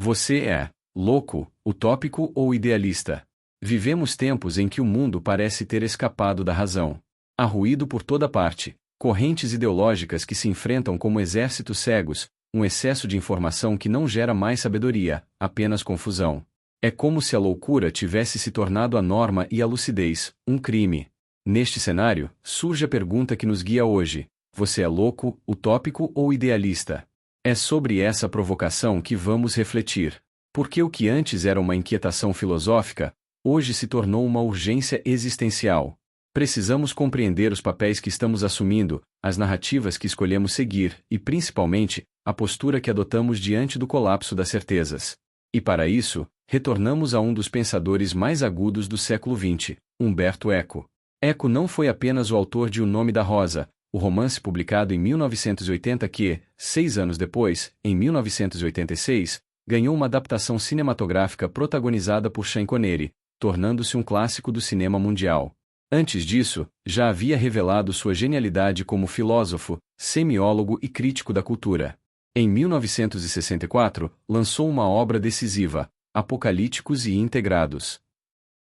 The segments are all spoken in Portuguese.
Você é louco, utópico ou idealista? Vivemos tempos em que o mundo parece ter escapado da razão. Há ruído por toda parte, correntes ideológicas que se enfrentam como exércitos cegos, um excesso de informação que não gera mais sabedoria, apenas confusão. É como se a loucura tivesse se tornado a norma e a lucidez, um crime. Neste cenário, surge a pergunta que nos guia hoje: você é louco, utópico ou idealista? É sobre essa provocação que vamos refletir. Porque o que antes era uma inquietação filosófica, hoje se tornou uma urgência existencial. Precisamos compreender os papéis que estamos assumindo, as narrativas que escolhemos seguir e, principalmente, a postura que adotamos diante do colapso das certezas. E para isso, retornamos a um dos pensadores mais agudos do século XX, Humberto Eco. Eco não foi apenas o autor de O Nome da Rosa, o romance publicado em 1980 que, 6 anos depois, em 1986, ganhou uma adaptação cinematográfica protagonizada por Sean Connery, tornando-se um clássico do cinema mundial. Antes disso, já havia revelado sua genialidade como filósofo, semiólogo e crítico da cultura. Em 1964, lançou uma obra decisiva, Apocalípticos e Integrados.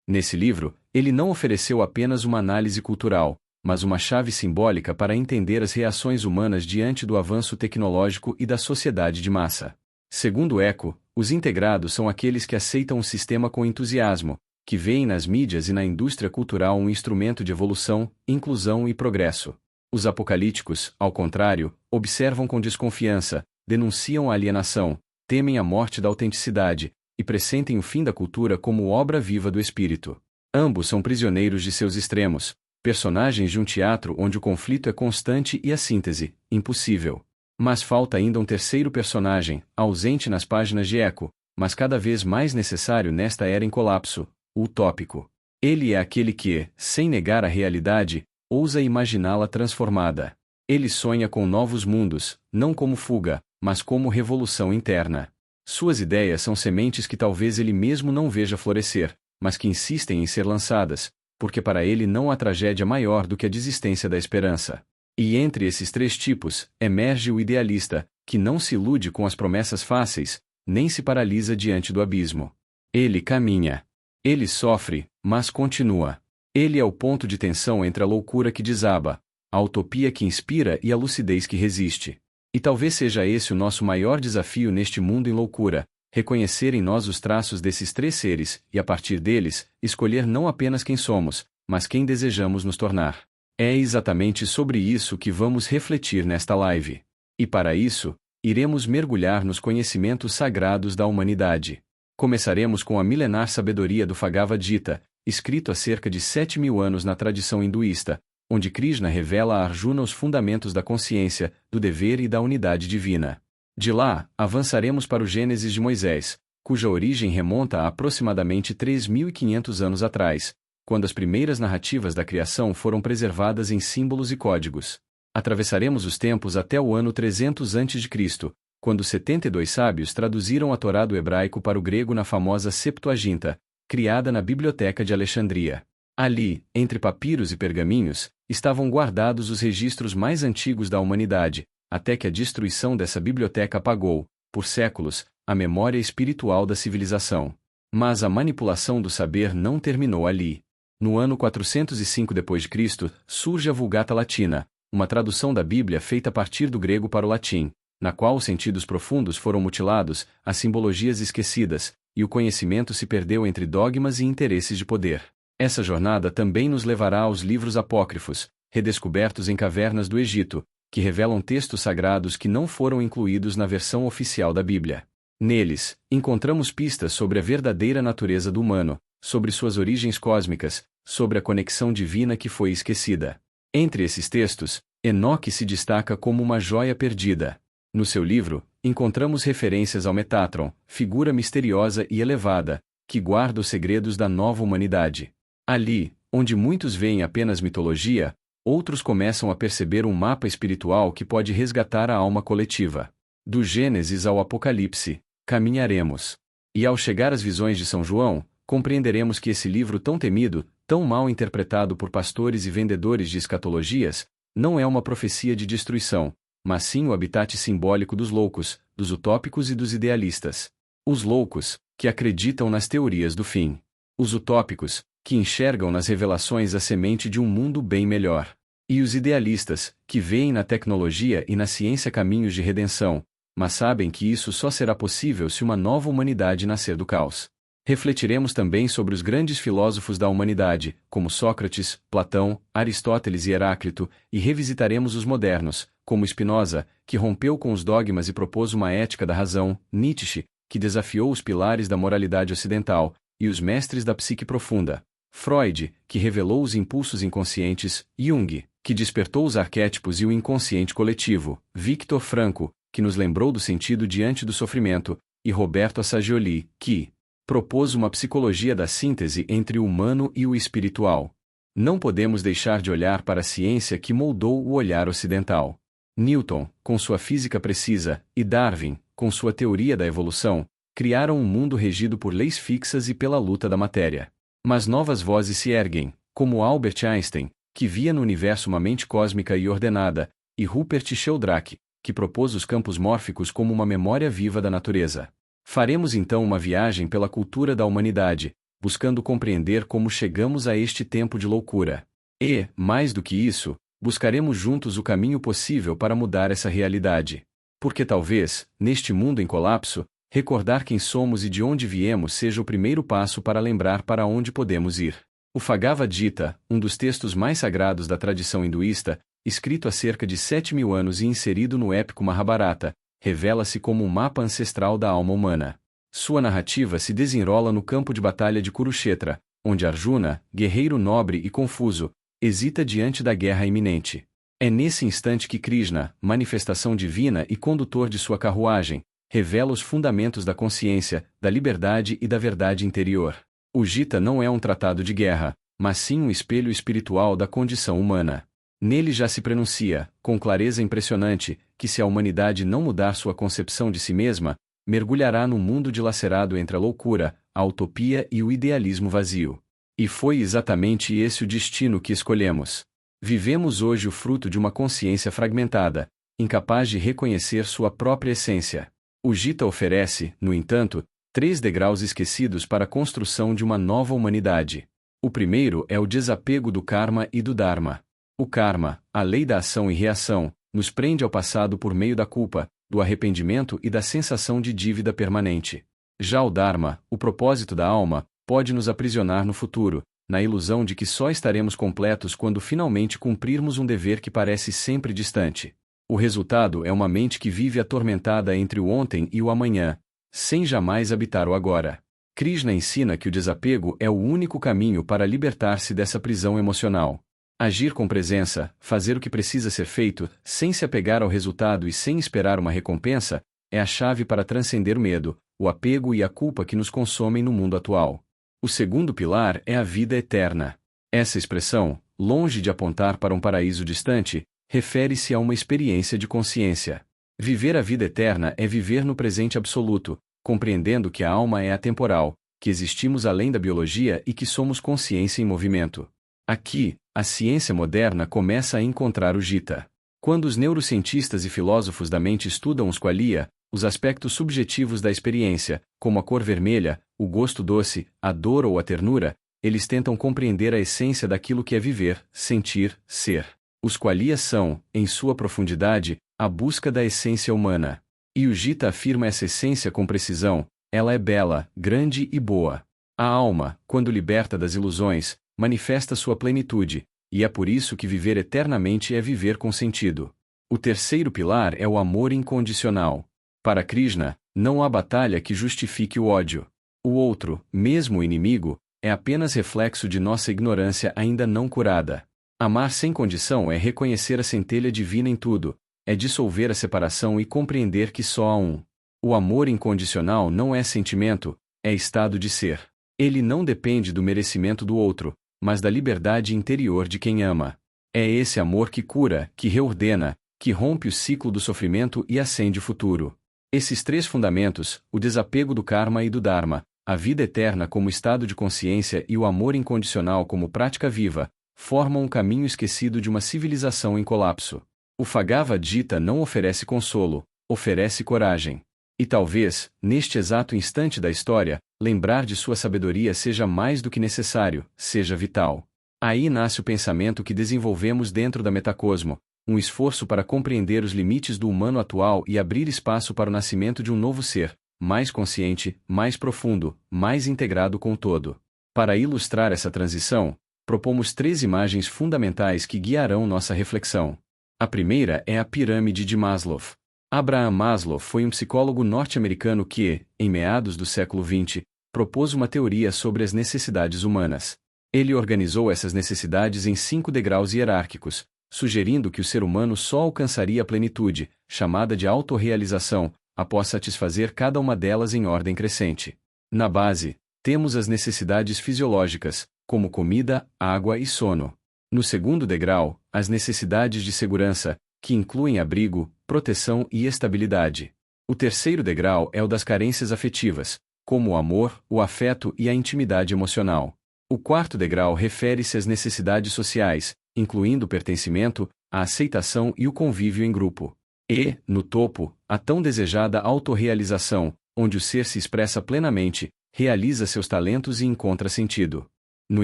Nesse livro, ele não ofereceu apenas uma análise cultural, mas uma chave simbólica para entender as reações humanas diante do avanço tecnológico e da sociedade de massa. Segundo Eco, os integrados são aqueles que aceitam o sistema com entusiasmo, que veem nas mídias e na indústria cultural um instrumento de evolução, inclusão e progresso. Os apocalípticos, ao contrário, observam com desconfiança, denunciam a alienação, temem a morte da autenticidade, e pressentem o fim da cultura como obra viva do espírito. Ambos são prisioneiros de seus extremos, personagens de um teatro onde o conflito é constante e a síntese, impossível. Mas falta ainda um terceiro personagem, ausente nas páginas de Eco, mas cada vez mais necessário nesta era em colapso, o utópico. Ele é aquele que, sem negar a realidade, ousa imaginá-la transformada. Ele sonha com novos mundos, não como fuga, mas como revolução interna. Suas ideias são sementes que talvez ele mesmo não veja florescer, mas que insistem em ser lançadas, porque para ele não há tragédia maior do que a desistência da esperança. E entre esses três tipos, emerge o idealista, que não se ilude com as promessas fáceis, nem se paralisa diante do abismo. Ele caminha. Ele sofre, mas continua. Ele é o ponto de tensão entre a loucura que desaba, a utopia que inspira e a lucidez que resiste. E talvez seja esse o nosso maior desafio neste mundo em loucura, reconhecer em nós os traços desses três seres e, a partir deles, escolher não apenas quem somos, mas quem desejamos nos tornar. É exatamente sobre isso que vamos refletir nesta live. E para isso, iremos mergulhar nos conhecimentos sagrados da humanidade. Começaremos com a milenar sabedoria do Bhagavad Gita, escrito há cerca de 7.000 anos na tradição hinduísta, onde Krishna revela a Arjuna os fundamentos da consciência, do dever e da unidade divina. De lá, avançaremos para o Gênesis de Moisés, cuja origem remonta a aproximadamente 3.500 anos atrás, quando as primeiras narrativas da criação foram preservadas em símbolos e códigos. Atravessaremos os tempos até o ano 300 a.C., quando 72 sábios traduziram a Torá do hebraico para o grego na famosa Septuaginta, criada na Biblioteca de Alexandria. Ali, entre papiros e pergaminhos, estavam guardados os registros mais antigos da humanidade, até que a destruição dessa biblioteca apagou, por séculos, a memória espiritual da civilização. Mas a manipulação do saber não terminou ali. No ano 405 d.C., surge a Vulgata Latina, uma tradução da Bíblia feita a partir do grego para o latim, na qual os sentidos profundos foram mutilados, as simbologias esquecidas, e o conhecimento se perdeu entre dogmas e interesses de poder. Essa jornada também nos levará aos livros apócrifos, redescobertos em cavernas do Egito, que revelam textos sagrados que não foram incluídos na versão oficial da Bíblia. Neles, encontramos pistas sobre a verdadeira natureza do humano, sobre suas origens cósmicas, sobre a conexão divina que foi esquecida. Entre esses textos, Enoque se destaca como uma joia perdida. No seu livro, encontramos referências ao Metatron, figura misteriosa e elevada, que guarda os segredos da nova humanidade. Ali, onde muitos veem apenas mitologia, outros começam a perceber um mapa espiritual que pode resgatar a alma coletiva. Do Gênesis ao Apocalipse, caminharemos. E ao chegar às visões de São João, compreenderemos que esse livro tão temido, tão mal interpretado por pastores e vendedores de escatologias, não é uma profecia de destruição, mas sim o habitat simbólico dos loucos, dos utópicos e dos idealistas. Os loucos, que acreditam nas teorias do fim. Os utópicos, que enxergam nas revelações a semente de um mundo bem melhor. E os idealistas, que veem na tecnologia e na ciência caminhos de redenção, mas sabem que isso só será possível se uma nova humanidade nascer do caos. Refletiremos também sobre os grandes filósofos da humanidade, como Sócrates, Platão, Aristóteles e Heráclito, e revisitaremos os modernos, como Spinoza, que rompeu com os dogmas e propôs uma ética da razão, Nietzsche, que desafiou os pilares da moralidade ocidental, e os mestres da psique profunda, Freud, que revelou os impulsos inconscientes, Jung, que despertou os arquétipos e o inconsciente coletivo, Viktor Frankl, que nos lembrou do sentido diante do sofrimento, e Roberto Assagioli, que propôs uma psicologia da síntese entre o humano e o espiritual. Não podemos deixar de olhar para a ciência que moldou o olhar ocidental. Newton, com sua física precisa, e Darwin, com sua teoria da evolução, criaram um mundo regido por leis fixas e pela luta da matéria. Mas novas vozes se erguem, como Albert Einstein, que via no universo uma mente cósmica e ordenada, e Rupert Sheldrake, que propôs os campos mórficos como uma memória viva da natureza. Faremos então uma viagem pela cultura da humanidade, buscando compreender como chegamos a este tempo de loucura. E, mais do que isso, buscaremos juntos o caminho possível para mudar essa realidade. Porque talvez, neste mundo em colapso, recordar quem somos e de onde viemos seja o primeiro passo para lembrar para onde podemos ir. O Bhagavad Gita, um dos textos mais sagrados da tradição hinduísta, escrito há cerca de 7.000 anos e inserido no épico Mahabharata, revela-se como um mapa ancestral da alma humana. Sua narrativa se desenrola no campo de batalha de Kurukshetra, onde Arjuna, guerreiro nobre e confuso, hesita diante da guerra iminente. É nesse instante que Krishna, manifestação divina e condutor de sua carruagem, revela os fundamentos da consciência, da liberdade e da verdade interior. O Gita não é um tratado de guerra, mas sim um espelho espiritual da condição humana. Nele já se prenuncia, com clareza impressionante, que se a humanidade não mudar sua concepção de si mesma, mergulhará num mundo dilacerado entre a loucura, a utopia e o idealismo vazio. E foi exatamente esse o destino que escolhemos. Vivemos hoje o fruto de uma consciência fragmentada, incapaz de reconhecer sua própria essência. O Gita oferece, no entanto, 3 degraus esquecidos para a construção de uma nova humanidade. O primeiro é o desapego do karma e do dharma. O karma, a lei da ação e reação, nos prende ao passado por meio da culpa, do arrependimento e da sensação de dívida permanente. Já o dharma, o propósito da alma, pode nos aprisionar no futuro, na ilusão de que só estaremos completos quando finalmente cumprirmos um dever que parece sempre distante. O resultado é uma mente que vive atormentada entre o ontem e o amanhã, sem jamais habitar o agora. Krishna ensina que o desapego é o único caminho para libertar-se dessa prisão emocional. Agir com presença, fazer o que precisa ser feito, sem se apegar ao resultado e sem esperar uma recompensa, é a chave para transcender o medo, o apego e a culpa que nos consomem no mundo atual. O segundo pilar é a vida eterna. Essa expressão, longe de apontar para um paraíso distante, refere-se a uma experiência de consciência. Viver a vida eterna é viver no presente absoluto, compreendendo que a alma é atemporal, que existimos além da biologia e que somos consciência em movimento. Aqui, a ciência moderna começa a encontrar o Gita. Quando os neurocientistas e filósofos da mente estudam os qualia, os aspectos subjetivos da experiência, como a cor vermelha, o gosto doce, a dor ou a ternura, eles tentam compreender a essência daquilo que é viver, sentir, ser. Os qualia são, em sua profundidade, a busca da essência humana. E o Gita afirma essa essência com precisão: ela é bela, grande e boa. A alma, quando liberta das ilusões, manifesta sua plenitude, e é por isso que viver eternamente é viver com sentido. O terceiro pilar é o amor incondicional. Para Krishna, não há batalha que justifique o ódio. O outro, mesmo o inimigo, é apenas reflexo de nossa ignorância ainda não curada. Amar sem condição é reconhecer a centelha divina em tudo, é dissolver a separação e compreender que só há um. O amor incondicional não é sentimento, é estado de ser. Ele não depende do merecimento do outro, mas da liberdade interior de quem ama. É esse amor que cura, que reordena, que rompe o ciclo do sofrimento e acende o futuro. Esses 3 fundamentos, o desapego do karma e do dharma, a vida eterna como estado de consciência e o amor incondicional como prática viva, formam um caminho esquecido de uma civilização em colapso. O Bhagavad Gita não oferece consolo, oferece coragem. E talvez, neste exato instante da história, lembrar de sua sabedoria seja mais do que necessário, seja vital. Aí nasce o pensamento que desenvolvemos dentro da Metacosmo, um esforço para compreender os limites do humano atual e abrir espaço para o nascimento de um novo ser, mais consciente, mais profundo, mais integrado com o todo. Para ilustrar essa transição, propomos 3 imagens fundamentais que guiarão nossa reflexão. A primeira é a pirâmide de Maslow. Abraham Maslow foi um psicólogo norte-americano que, em meados do século XX, propôs uma teoria sobre as necessidades humanas. Ele organizou essas necessidades em 5 degraus hierárquicos, sugerindo que o ser humano só alcançaria a plenitude, chamada de autorrealização, após satisfazer cada uma delas em ordem crescente. Na base, temos as necessidades fisiológicas, como comida, água e sono. No segundo degrau, as necessidades de segurança, que incluem abrigo, proteção e estabilidade. O terceiro degrau é o das carências afetivas, como o amor, o afeto e a intimidade emocional. O quarto degrau refere-se às necessidades sociais, incluindo o pertencimento, a aceitação e o convívio em grupo. E, no topo, a tão desejada autorrealização, onde o ser se expressa plenamente, realiza seus talentos e encontra sentido. No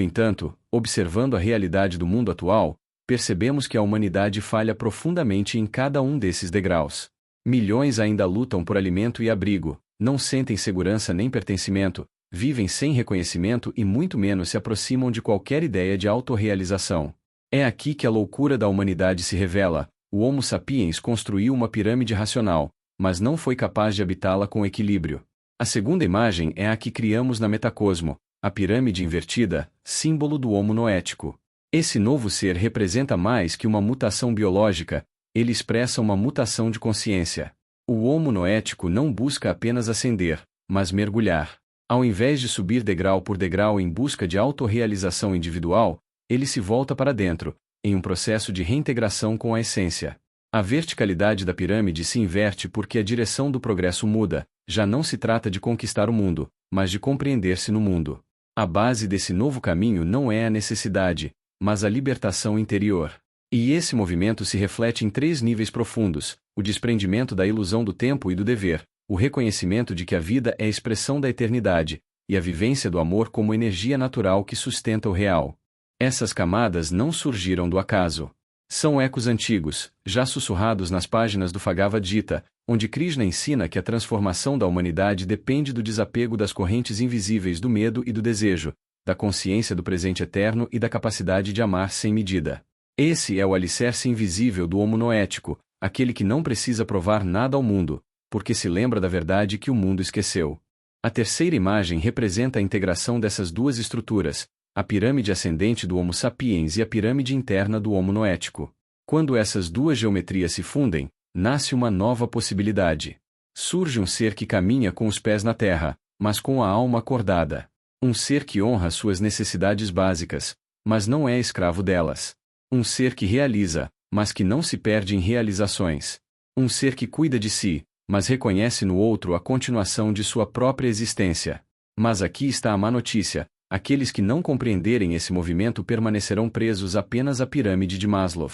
entanto, observando a realidade do mundo atual, percebemos que a humanidade falha profundamente em cada um desses degraus. Milhões ainda lutam por alimento e abrigo, não sentem segurança nem pertencimento, vivem sem reconhecimento e muito menos se aproximam de qualquer ideia de autorrealização. É aqui que a loucura da humanidade se revela. O Homo sapiens construiu uma pirâmide racional, mas não foi capaz de habitá-la com equilíbrio. A segunda imagem é a que criamos na Metacosmo, a pirâmide invertida, símbolo do Homo noético. Esse novo ser representa mais que uma mutação biológica, ele expressa uma mutação de consciência. O Homo noético não busca apenas ascender, mas mergulhar. Ao invés de subir degrau por degrau em busca de autorrealização individual, ele se volta para dentro, em um processo de reintegração com a essência. A verticalidade da pirâmide se inverte porque a direção do progresso muda, já não se trata de conquistar o mundo, mas de compreender-se no mundo. A base desse novo caminho não é a necessidade, mas a libertação interior. E esse movimento se reflete em 3 níveis profundos: o desprendimento da ilusão do tempo e do dever, o reconhecimento de que a vida é a expressão da eternidade, e a vivência do amor como energia natural que sustenta o real. Essas camadas não surgiram do acaso. São ecos antigos, já sussurrados nas páginas do Bhagavad Gita, onde Krishna ensina que a transformação da humanidade depende do desapego das correntes invisíveis do medo e do desejo, da consciência do presente eterno e da capacidade de amar sem medida. Esse é o alicerce invisível do Homo noético, aquele que não precisa provar nada ao mundo, porque se lembra da verdade que o mundo esqueceu. A terceira imagem representa a integração dessas 2 estruturas, a pirâmide ascendente do Homo sapiens e a pirâmide interna do Homo noético. Quando essas 2 geometrias se fundem, nasce uma nova possibilidade. Surge um ser que caminha com os pés na terra, mas com a alma acordada. Um ser que honra suas necessidades básicas, mas não é escravo delas. Um ser que realiza, mas que não se perde em realizações. Um ser que cuida de si, mas reconhece no outro a continuação de sua própria existência. Mas aqui está a má notícia: aqueles que não compreenderem esse movimento permanecerão presos apenas à pirâmide de Maslow.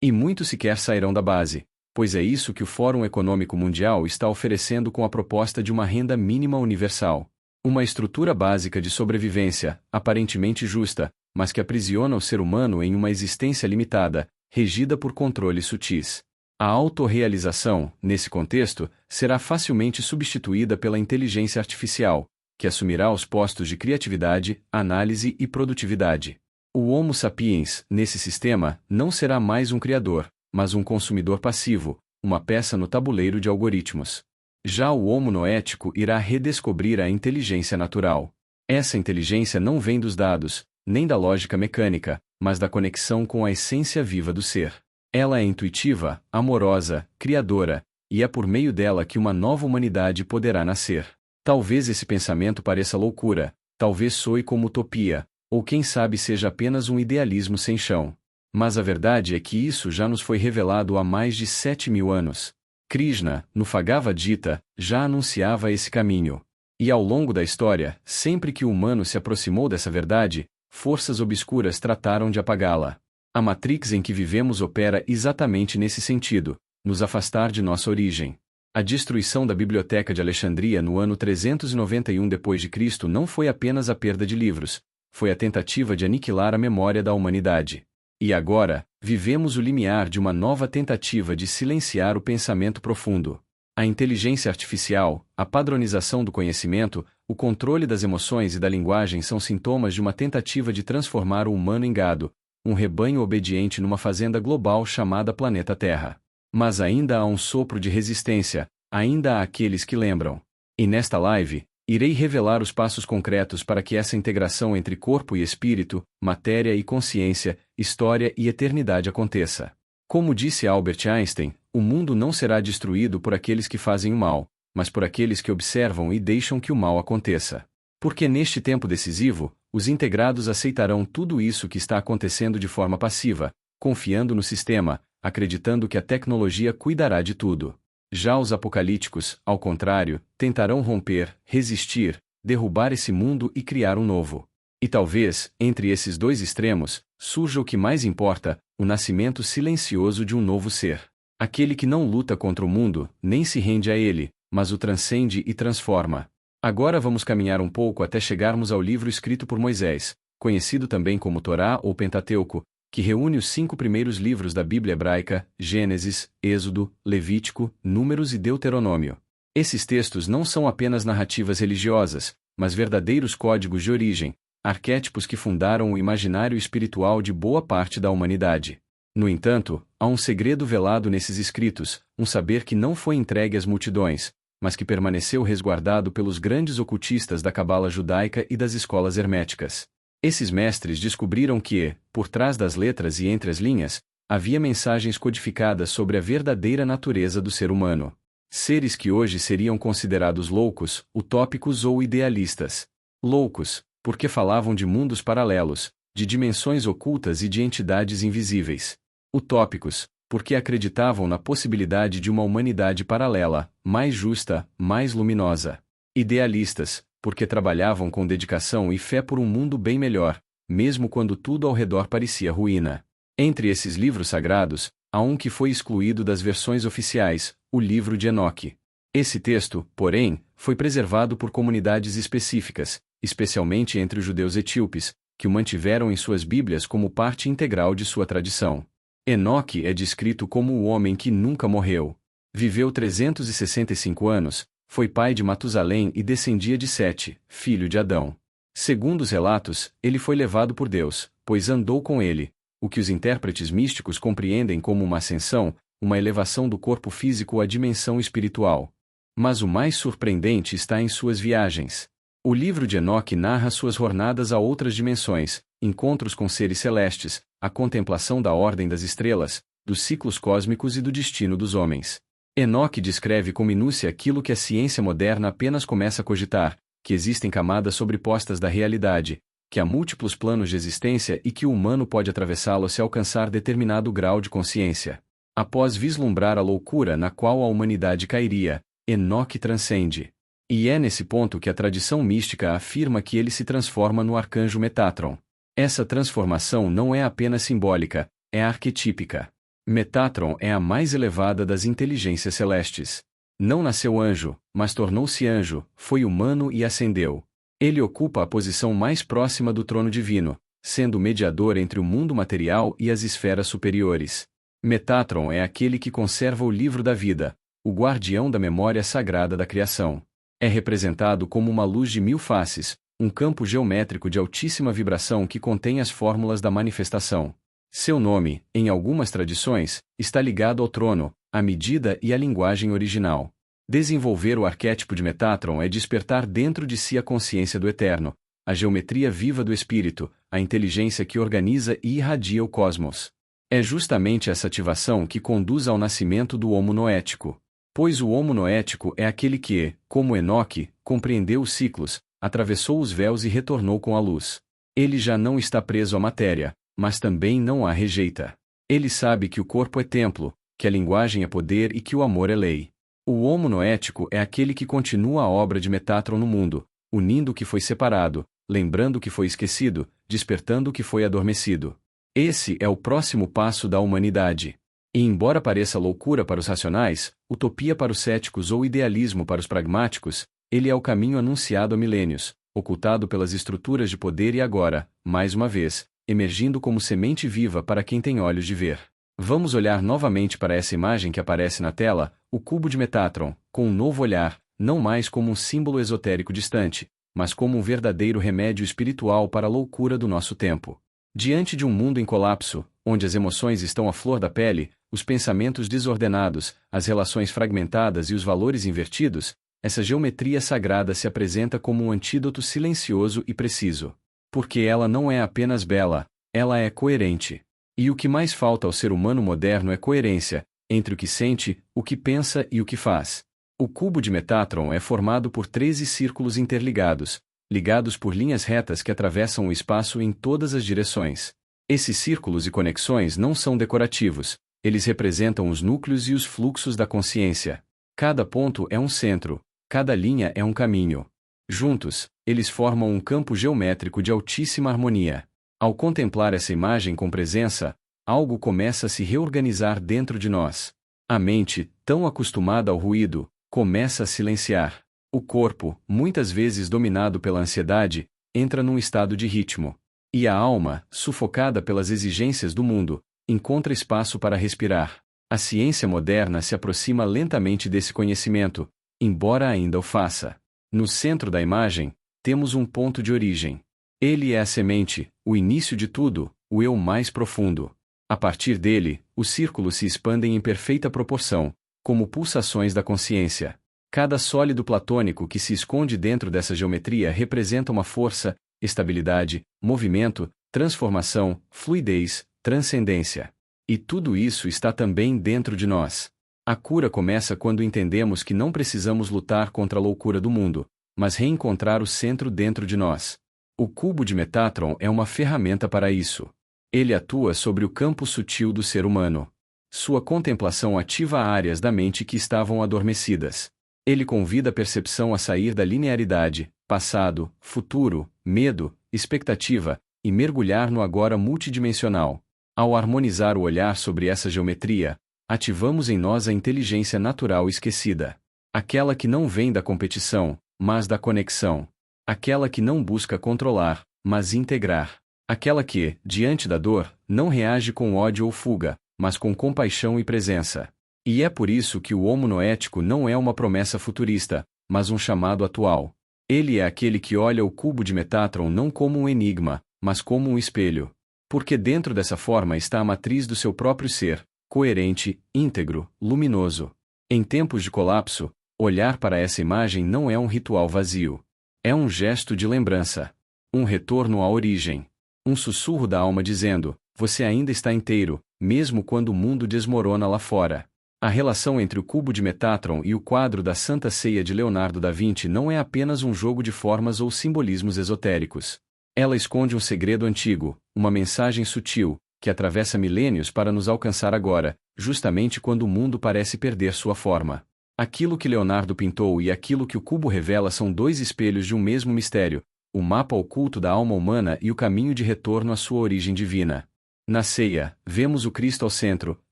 E muitos sequer sairão da base, pois é isso que o Fórum Econômico Mundial está oferecendo com a proposta de uma renda mínima universal. Uma estrutura básica de sobrevivência, aparentemente justa, mas que aprisiona o ser humano em uma existência limitada, regida por controles sutis. A autorrealização, nesse contexto, será facilmente substituída pela inteligência artificial, que assumirá os postos de criatividade, análise e produtividade. O Homo sapiens, nesse sistema, não será mais um criador, mas um consumidor passivo, uma peça no tabuleiro de algoritmos. Já o Homo noético irá redescobrir a inteligência natural. Essa inteligência não vem dos dados, nem da lógica mecânica, mas da conexão com a essência viva do ser. Ela é intuitiva, amorosa, criadora, e é por meio dela que uma nova humanidade poderá nascer. Talvez esse pensamento pareça loucura, talvez soe como utopia, ou quem sabe seja apenas um idealismo sem chão. Mas a verdade é que isso já nos foi revelado há mais de 7.000 anos. Krishna, no Bhagavad Gita, já anunciava esse caminho. E ao longo da história, sempre que o humano se aproximou dessa verdade, forças obscuras trataram de apagá-la. A Matrix em que vivemos opera exatamente nesse sentido, nos afastar de nossa origem. A destruição da Biblioteca de Alexandria no ano 391 d.C. não foi apenas a perda de livros, foi a tentativa de aniquilar a memória da humanidade. E agora, vivemos o limiar de uma nova tentativa de silenciar o pensamento profundo. A inteligência artificial, a padronização do conhecimento, o controle das emoções e da linguagem são sintomas de uma tentativa de transformar o humano em gado, um rebanho obediente numa fazenda global chamada Planeta Terra. Mas ainda há um sopro de resistência, ainda há aqueles que lembram. E nesta live, irei revelar os passos concretos para que essa integração entre corpo e espírito, matéria e consciência, história e eternidade aconteça. Como disse Albert Einstein, o mundo não será destruído por aqueles que fazem o mal, mas por aqueles que observam e deixam que o mal aconteça. Porque neste tempo decisivo, os integrados aceitarão tudo isso que está acontecendo de forma passiva, confiando no sistema, acreditando que a tecnologia cuidará de tudo. Já os apocalípticos, ao contrário, tentarão romper, resistir, derrubar esse mundo e criar um novo. E talvez, entre esses dois extremos, surja o que mais importa, o nascimento silencioso de um novo ser. Aquele que não luta contra o mundo, nem se rende a ele, mas o transcende e transforma. Agora vamos caminhar um pouco até chegarmos ao livro escrito por Moisés, conhecido também como Torá ou Pentateuco, que reúne os 5 primeiros livros da Bíblia hebraica, Gênesis, Êxodo, Levítico, Números e Deuteronômio. Esses textos não são apenas narrativas religiosas, mas verdadeiros códigos de origem, arquétipos que fundaram o imaginário espiritual de boa parte da humanidade. No entanto, há um segredo velado nesses escritos, um saber que não foi entregue às multidões, mas que permaneceu resguardado pelos grandes ocultistas da cabala judaica e das escolas herméticas. Esses mestres descobriram que, por trás das letras e entre as linhas, havia mensagens codificadas sobre a verdadeira natureza do ser humano. Seres que hoje seriam considerados loucos, utópicos ou idealistas. Loucos, porque falavam de mundos paralelos, de dimensões ocultas e de entidades invisíveis. Utópicos, porque acreditavam na possibilidade de uma humanidade paralela, mais justa, mais luminosa. Idealistas, porque trabalhavam com dedicação e fé por um mundo bem melhor, mesmo quando tudo ao redor parecia ruína. Entre esses livros sagrados, há um que foi excluído das versões oficiais, o livro de Enoque. Esse texto, porém, foi preservado por comunidades específicas, especialmente entre os judeus etíopes, que o mantiveram em suas Bíblias como parte integral de sua tradição. Enoque é descrito como o homem que nunca morreu. Viveu 365 anos, foi pai de Matusalém e descendia de Sete, filho de Adão. Segundo os relatos, ele foi levado por Deus, pois andou com ele, o que os intérpretes místicos compreendem como uma ascensão, uma elevação do corpo físico à dimensão espiritual. Mas o mais surpreendente está em suas viagens. O livro de Enoque narra suas jornadas a outras dimensões, encontros com seres celestes, a contemplação da ordem das estrelas, dos ciclos cósmicos e do destino dos homens. Enoque descreve com minúcia aquilo que a ciência moderna apenas começa a cogitar, que existem camadas sobrepostas da realidade, que há múltiplos planos de existência e que o humano pode atravessá-los se alcançar determinado grau de consciência. Após vislumbrar a loucura na qual a humanidade cairia, Enoque transcende. E é nesse ponto que a tradição mística afirma que ele se transforma no arcanjo Metatron. Essa transformação não é apenas simbólica, é arquetípica. Metatron é a mais elevada das inteligências celestes. Não nasceu anjo, mas tornou-se anjo, foi humano e ascendeu. Ele ocupa a posição mais próxima do trono divino, sendo mediador entre o mundo material e as esferas superiores. Metatron é aquele que conserva o livro da vida, o guardião da memória sagrada da criação. É representado como uma luz de 1000 faces, um campo geométrico de altíssima vibração que contém as fórmulas da manifestação. Seu nome, em algumas tradições, está ligado ao trono, à medida e à linguagem original. Desenvolver o arquétipo de Metatron é despertar dentro de si a consciência do eterno, a geometria viva do espírito, a inteligência que organiza e irradia o cosmos. É justamente essa ativação que conduz ao nascimento do homo noético. Pois o homo noético é aquele que, como Enoque, compreendeu os ciclos, atravessou os véus e retornou com a luz. Ele já não está preso à matéria, mas também não a rejeita. Ele sabe que o corpo é templo, que a linguagem é poder e que o amor é lei. O homo noético é aquele que continua a obra de Metatron no mundo, unindo o que foi separado, lembrando o que foi esquecido, despertando o que foi adormecido. Esse é o próximo passo da humanidade. E embora pareça loucura para os racionais, utopia para os céticos ou idealismo para os pragmáticos, ele é o caminho anunciado há milênios, ocultado pelas estruturas de poder e agora, mais uma vez, emergindo como semente viva para quem tem olhos de ver. Vamos olhar novamente para essa imagem que aparece na tela, o cubo de Metatron, com um novo olhar, não mais como um símbolo esotérico distante, mas como um verdadeiro remédio espiritual para a loucura do nosso tempo. Diante de um mundo em colapso, onde as emoções estão à flor da pele, os pensamentos desordenados, as relações fragmentadas e os valores invertidos, essa geometria sagrada se apresenta como um antídoto silencioso e preciso. Porque ela não é apenas bela, ela é coerente. E o que mais falta ao ser humano moderno é coerência, entre o que sente, o que pensa e o que faz. O cubo de Metatron é formado por 13 círculos interligados, ligados por linhas retas que atravessam o espaço em todas as direções. Esses círculos e conexões não são decorativos, eles representam os núcleos e os fluxos da consciência. Cada ponto é um centro, cada linha é um caminho. Juntos, eles formam um campo geométrico de altíssima harmonia. Ao contemplar essa imagem com presença, algo começa a se reorganizar dentro de nós. A mente, tão acostumada ao ruído, começa a silenciar. O corpo, muitas vezes dominado pela ansiedade, entra num estado de ritmo. E a alma, sufocada pelas exigências do mundo, encontra espaço para respirar. A ciência moderna se aproxima lentamente desse conhecimento, embora ainda o faça. No centro da imagem, temos um ponto de origem. Ele é a semente, o início de tudo, o eu mais profundo. A partir dele, os círculos se expandem em perfeita proporção, como pulsações da consciência. Cada sólido platônico que se esconde dentro dessa geometria representa uma força, estabilidade, movimento, transformação, fluidez, transcendência. E tudo isso está também dentro de nós. A cura começa quando entendemos que não precisamos lutar contra a loucura do mundo, mas reencontrar o centro dentro de nós. O cubo de Metatron é uma ferramenta para isso. Ele atua sobre o campo sutil do ser humano. Sua contemplação ativa áreas da mente que estavam adormecidas. Ele convida a percepção a sair da linearidade, passado, futuro, medo, expectativa, e mergulhar no agora multidimensional. Ao harmonizar o olhar sobre essa geometria, ativamos em nós a inteligência natural esquecida. Aquela que não vem da competição, mas da conexão. Aquela que não busca controlar, mas integrar. Aquela que, diante da dor, não reage com ódio ou fuga, mas com compaixão e presença. E é por isso que o homo noético não é uma promessa futurista, mas um chamado atual. Ele é aquele que olha o cubo de Metatron não como um enigma, mas como um espelho. Porque dentro dessa forma está a matriz do seu próprio ser, coerente, íntegro, luminoso. Em tempos de colapso, olhar para essa imagem não é um ritual vazio. É um gesto de lembrança. Um retorno à origem. Um sussurro da alma dizendo: você ainda está inteiro, mesmo quando o mundo desmorona lá fora. A relação entre o cubo de Metatron e o quadro da Santa Ceia de Leonardo da Vinci não é apenas um jogo de formas ou simbolismos esotéricos. Ela esconde um segredo antigo, uma mensagem sutil, que atravessa milênios para nos alcançar agora, justamente quando o mundo parece perder sua forma. Aquilo que Leonardo pintou e aquilo que o cubo revela são dois espelhos de um mesmo mistério, o mapa oculto da alma humana e o caminho de retorno à sua origem divina. Na ceia, vemos o Cristo ao centro,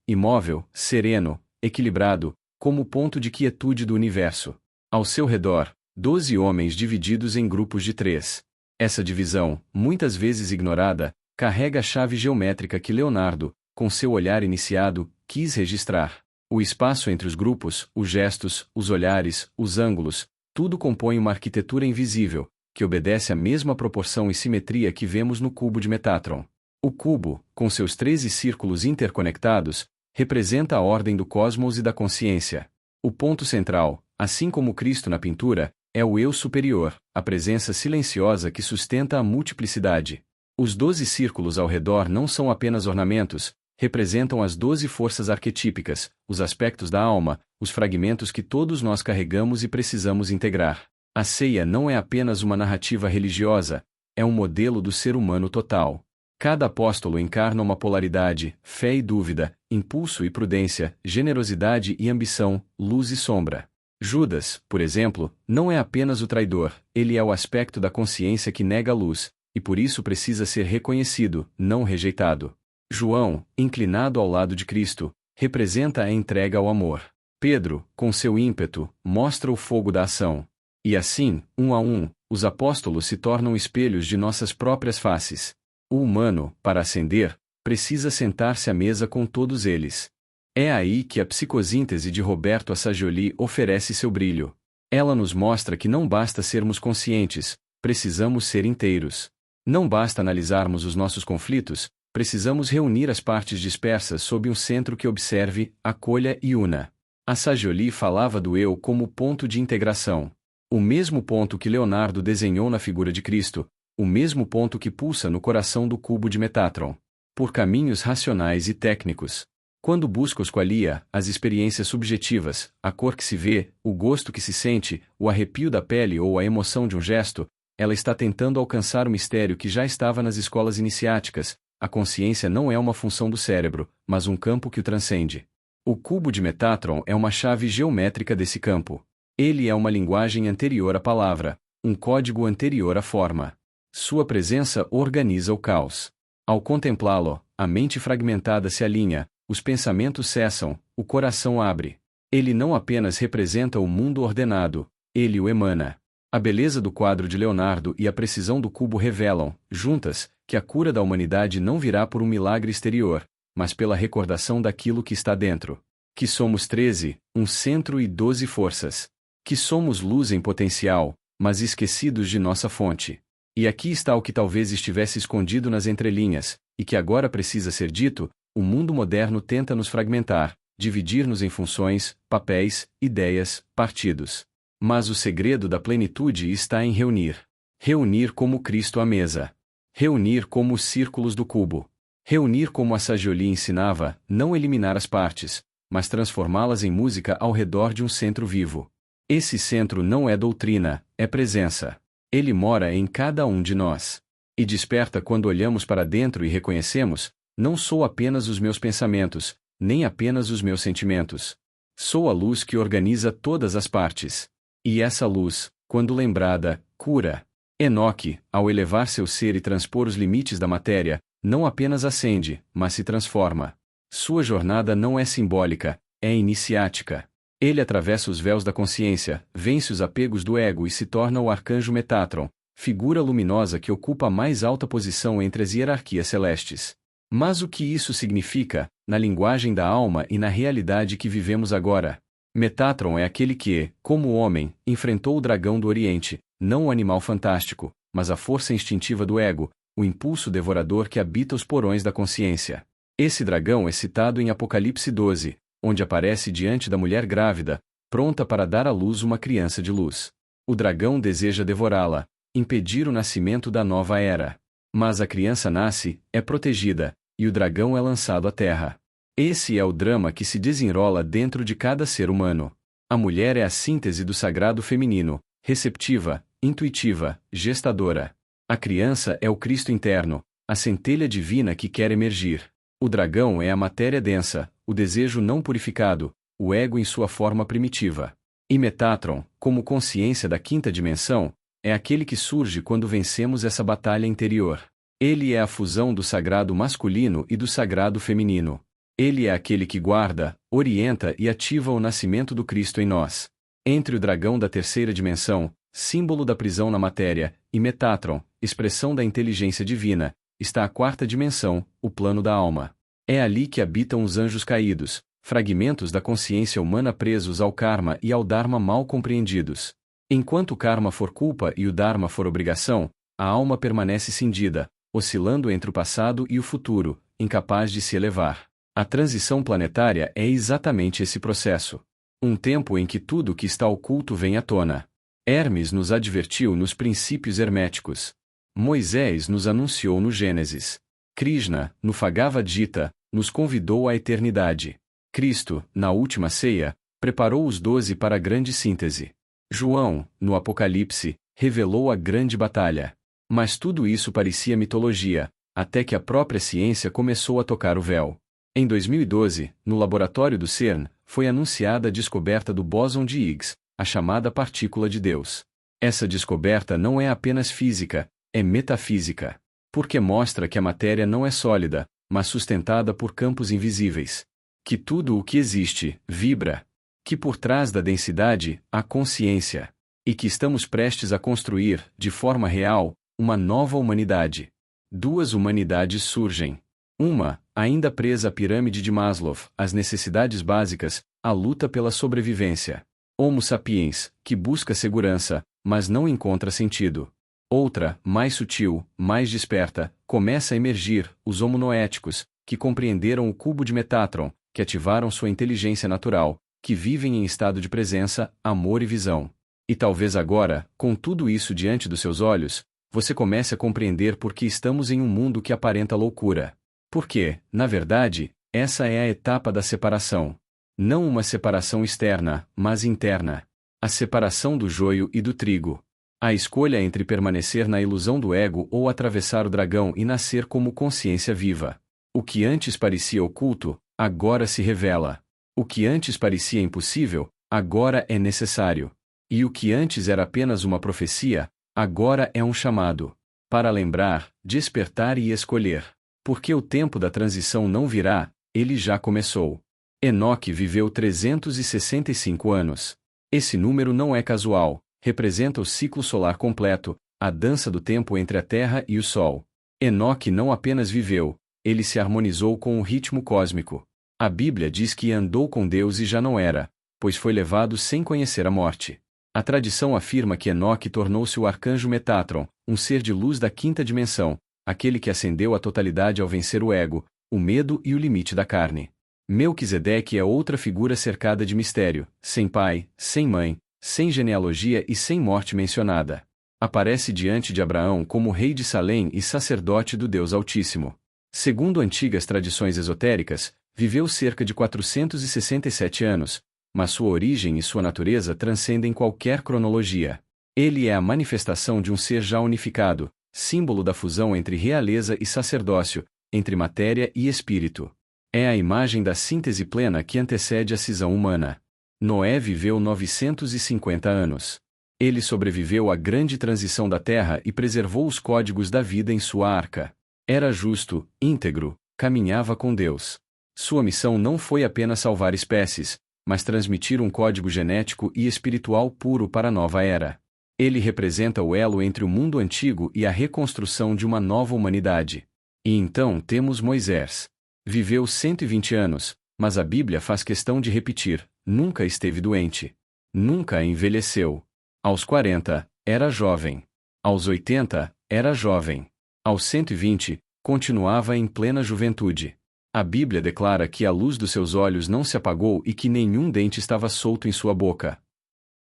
imóvel, sereno, equilibrado, como o ponto de quietude do universo. Ao seu redor, 12 homens divididos em grupos de 3. Essa divisão, muitas vezes ignorada, carrega a chave geométrica que Leonardo, com seu olhar iniciado, quis registrar. O espaço entre os grupos, os gestos, os olhares, os ângulos, tudo compõe uma arquitetura invisível, que obedece à mesma proporção e simetria que vemos no cubo de Metatron. O cubo, com seus 13 círculos interconectados, representa a ordem do cosmos e da consciência. O ponto central, assim como Cristo na pintura, é o eu superior, a presença silenciosa que sustenta a multiplicidade. Os 12 círculos ao redor não são apenas ornamentos, representam as 12 forças arquetípicas, os aspectos da alma, os fragmentos que todos nós carregamos e precisamos integrar. A ceia não é apenas uma narrativa religiosa, é um modelo do ser humano total. Cada apóstolo encarna uma polaridade, fé e dúvida, impulso e prudência, generosidade e ambição, luz e sombra. Judas, por exemplo, não é apenas o traidor, ele é o aspecto da consciência que nega a luz, e por isso precisa ser reconhecido, não rejeitado. João, inclinado ao lado de Cristo, representa a entrega ao amor. Pedro, com seu ímpeto, mostra o fogo da ação. E assim, um a um, os apóstolos se tornam espelhos de nossas próprias faces. O humano, para ascender, precisa sentar-se à mesa com todos eles. É aí que a psicosíntese de Roberto Assagioli oferece seu brilho. Ela nos mostra que não basta sermos conscientes, precisamos ser inteiros. Não basta analisarmos os nossos conflitos, precisamos reunir as partes dispersas sob um centro que observe, acolha e una. Assagioli falava do eu como ponto de integração. O mesmo ponto que Leonardo desenhou na figura de Cristo, o mesmo ponto que pulsa no coração do cubo de Metatron. Por caminhos racionais e técnicos. Quando busca os qualia, as experiências subjetivas, a cor que se vê, o gosto que se sente, o arrepio da pele ou a emoção de um gesto, ela está tentando alcançar o mistério que já estava nas escolas iniciáticas. A consciência não é uma função do cérebro, mas um campo que o transcende. O cubo de Metatron é uma chave geométrica desse campo. Ele é uma linguagem anterior à palavra, um código anterior à forma. Sua presença organiza o caos. Ao contemplá-lo, a mente fragmentada se alinha, os pensamentos cessam, o coração abre. Ele não apenas representa o mundo ordenado, ele o emana. A beleza do quadro de Leonardo e a precisão do cubo revelam, juntas, que a cura da humanidade não virá por um milagre exterior, mas pela recordação daquilo que está dentro. Que somos 13, um centro e 12 forças. Que somos luz em potencial, mas esquecidos de nossa fonte. E aqui está o que talvez estivesse escondido nas entrelinhas, e que agora precisa ser dito: o mundo moderno tenta nos fragmentar, dividir-nos em funções, papéis, ideias, partidos. Mas o segredo da plenitude está em reunir. Reunir como Cristo à mesa. Reunir como os círculos do cubo. Reunir como Assagioli ensinava, não eliminar as partes, mas transformá-las em música ao redor de um centro vivo. Esse centro não é doutrina, é presença. Ele mora em cada um de nós. E desperta quando olhamos para dentro e reconhecemos: não sou apenas os meus pensamentos, nem apenas os meus sentimentos. Sou a luz que organiza todas as partes. E essa luz, quando lembrada, cura. Enoque, ao elevar seu ser e transpor os limites da matéria, não apenas ascende, mas se transforma. Sua jornada não é simbólica, é iniciática. Ele atravessa os véus da consciência, vence os apegos do ego e se torna o arcanjo Metatron, figura luminosa que ocupa a mais alta posição entre as hierarquias celestes. Mas o que isso significa, na linguagem da alma e na realidade que vivemos agora? Metatron é aquele que, como homem, enfrentou o dragão do Oriente, não o animal fantástico, mas a força instintiva do ego, o impulso devorador que habita os porões da consciência. Esse dragão é citado em Apocalipse 12, onde aparece diante da mulher grávida, pronta para dar à luz uma criança de luz. O dragão deseja devorá-la, impedir o nascimento da nova era. Mas a criança nasce, é protegida, e o dragão é lançado à terra. Esse é o drama que se desenrola dentro de cada ser humano. A mulher é a síntese do sagrado feminino, receptiva, intuitiva, gestadora. A criança é o Cristo interno, a centelha divina que quer emergir. O dragão é a matéria densa, o desejo não purificado, o ego em sua forma primitiva. E Metatron, como consciência da quinta dimensão, é aquele que surge quando vencemos essa batalha interior. Ele é a fusão do sagrado masculino e do sagrado feminino. Ele é aquele que guarda, orienta e ativa o nascimento do Cristo em nós. Entre o dragão da terceira dimensão, símbolo da prisão na matéria, e Metatron, expressão da inteligência divina, está a quarta dimensão, o plano da alma. É ali que habitam os anjos caídos, fragmentos da consciência humana presos ao karma e ao dharma mal compreendidos. Enquanto o karma for culpa e o dharma for obrigação, a alma permanece cindida, oscilando entre o passado e o futuro, incapaz de se elevar. A transição planetária é exatamente esse processo. Um tempo em que tudo o que está oculto vem à tona. Hermes nos advertiu nos princípios herméticos. Moisés nos anunciou no Gênesis. Krishna, no Bhagavad Gita, nos convidou à eternidade. Cristo, na última ceia, preparou os 12 para a grande síntese. João, no Apocalipse, revelou a grande batalha. Mas tudo isso parecia mitologia, até que a própria ciência começou a tocar o véu. Em 2012, no laboratório do CERN, foi anunciada a descoberta do bóson de Higgs, a chamada partícula de Deus. Essa descoberta não é apenas física, é metafísica. Porque mostra que a matéria não é sólida, mas sustentada por campos invisíveis. Que tudo o que existe, vibra. Que por trás da densidade, há consciência. E que estamos prestes a construir, de forma real, uma nova humanidade. Duas humanidades surgem. Uma, ainda presa à pirâmide de Maslow, às necessidades básicas, a luta pela sobrevivência. Homo sapiens, que busca segurança, mas não encontra sentido. Outra, mais sutil, mais desperta, começa a emergir, os homonoéticos, que compreenderam o cubo de Metatron, que ativaram sua inteligência natural, que vivem em estado de presença, amor e visão. E talvez agora, com tudo isso diante dos seus olhos, você comece a compreender por que estamos em um mundo que aparenta loucura. Porque, na verdade, essa é a etapa da separação. Não uma separação externa, mas interna. A separação do joio e do trigo. A escolha entre permanecer na ilusão do ego ou atravessar o dragão e nascer como consciência viva. O que antes parecia oculto, agora se revela. O que antes parecia impossível, agora é necessário. E o que antes era apenas uma profecia, agora é um chamado. Para lembrar, despertar e escolher. Porque o tempo da transição não virá, ele já começou. Enoque viveu 365 anos. Esse número não é casual, representa o ciclo solar completo, a dança do tempo entre a Terra e o Sol. Enoque não apenas viveu, ele se harmonizou com o ritmo cósmico. A Bíblia diz que andou com Deus e já não era, pois foi levado sem conhecer a morte. A tradição afirma que Enoque tornou-se o arcanjo Metatron, um ser de luz da quinta dimensão, aquele que ascendeu à totalidade ao vencer o ego, o medo e o limite da carne. Melquisedeque é outra figura cercada de mistério, sem pai, sem mãe, sem genealogia e sem morte mencionada. Aparece diante de Abraão como rei de Salém e sacerdote do Deus Altíssimo. Segundo antigas tradições esotéricas, viveu cerca de 467 anos, mas sua origem e sua natureza transcendem qualquer cronologia. Ele é a manifestação de um ser já unificado, símbolo da fusão entre realeza e sacerdócio, entre matéria e espírito. É a imagem da síntese plena que antecede a cisão humana. Noé viveu 950 anos. Ele sobreviveu à grande transição da Terra e preservou os códigos da vida em sua arca. Era justo, íntegro, caminhava com Deus. Sua missão não foi apenas salvar espécies, mas transmitir um código genético e espiritual puro para a nova era. Ele representa o elo entre o mundo antigo e a reconstrução de uma nova humanidade. E então temos Moisés. Viveu 120 anos, mas a Bíblia faz questão de repetir, nunca esteve doente. Nunca envelheceu. Aos 40, era jovem. Aos 80, era jovem. Aos 120, continuava em plena juventude. A Bíblia declara que a luz dos seus olhos não se apagou e que nenhum dente estava solto em sua boca.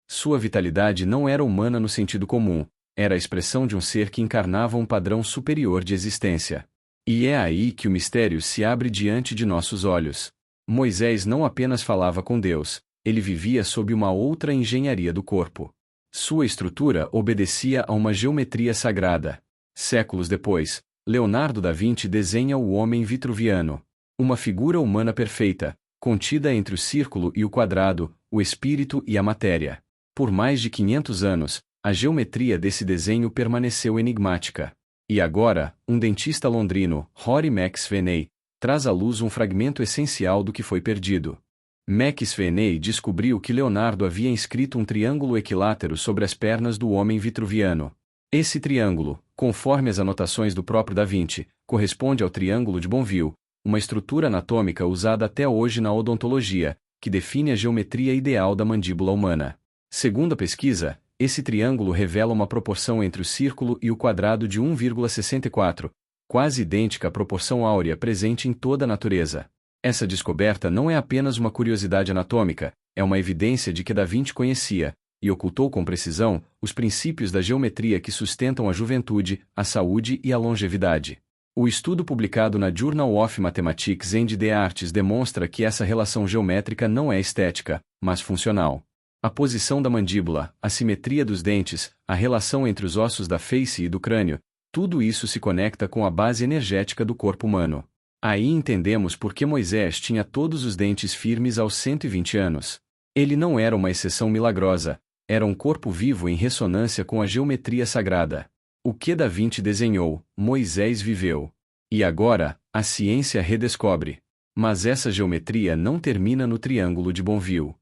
Sua vitalidade não era humana no sentido comum, era a expressão de um ser que encarnava um padrão superior de existência. E é aí que o mistério se abre diante de nossos olhos. Moisés não apenas falava com Deus, ele vivia sob uma outra engenharia do corpo. Sua estrutura obedecia a uma geometria sagrada. Séculos depois, Leonardo da Vinci desenha o homem vitruviano. Uma figura humana perfeita, contida entre o círculo e o quadrado, o espírito e a matéria. Por mais de 500 anos, a geometria desse desenho permaneceu enigmática. E agora, um dentista londrino, Rory McSweeney, traz à luz um fragmento essencial do que foi perdido. McSweeney descobriu que Leonardo havia inscrito um triângulo equilátero sobre as pernas do homem vitruviano. Esse triângulo, conforme as anotações do próprio Da Vinci, corresponde ao triângulo de Bonville, uma estrutura anatômica usada até hoje na odontologia, que define a geometria ideal da mandíbula humana. Segundo a pesquisa, esse triângulo revela uma proporção entre o círculo e o quadrado de 1,64, quase idêntica à proporção áurea presente em toda a natureza. Essa descoberta não é apenas uma curiosidade anatômica, é uma evidência de que Da Vinci conhecia, e ocultou com precisão, os princípios da geometria que sustentam a juventude, a saúde e a longevidade. O estudo publicado na Journal of Mathematics and the Arts demonstra que essa relação geométrica não é estética, mas funcional. A posição da mandíbula, a simetria dos dentes, a relação entre os ossos da face e do crânio, tudo isso se conecta com a base energética do corpo humano. Aí entendemos por que Moisés tinha todos os dentes firmes aos 120 anos. Ele não era uma exceção milagrosa, era um corpo vivo em ressonância com a geometria sagrada. O que Da Vinci desenhou, Moisés viveu. E agora, a ciência redescobre. Mas essa geometria não termina no Triângulo de Bonville.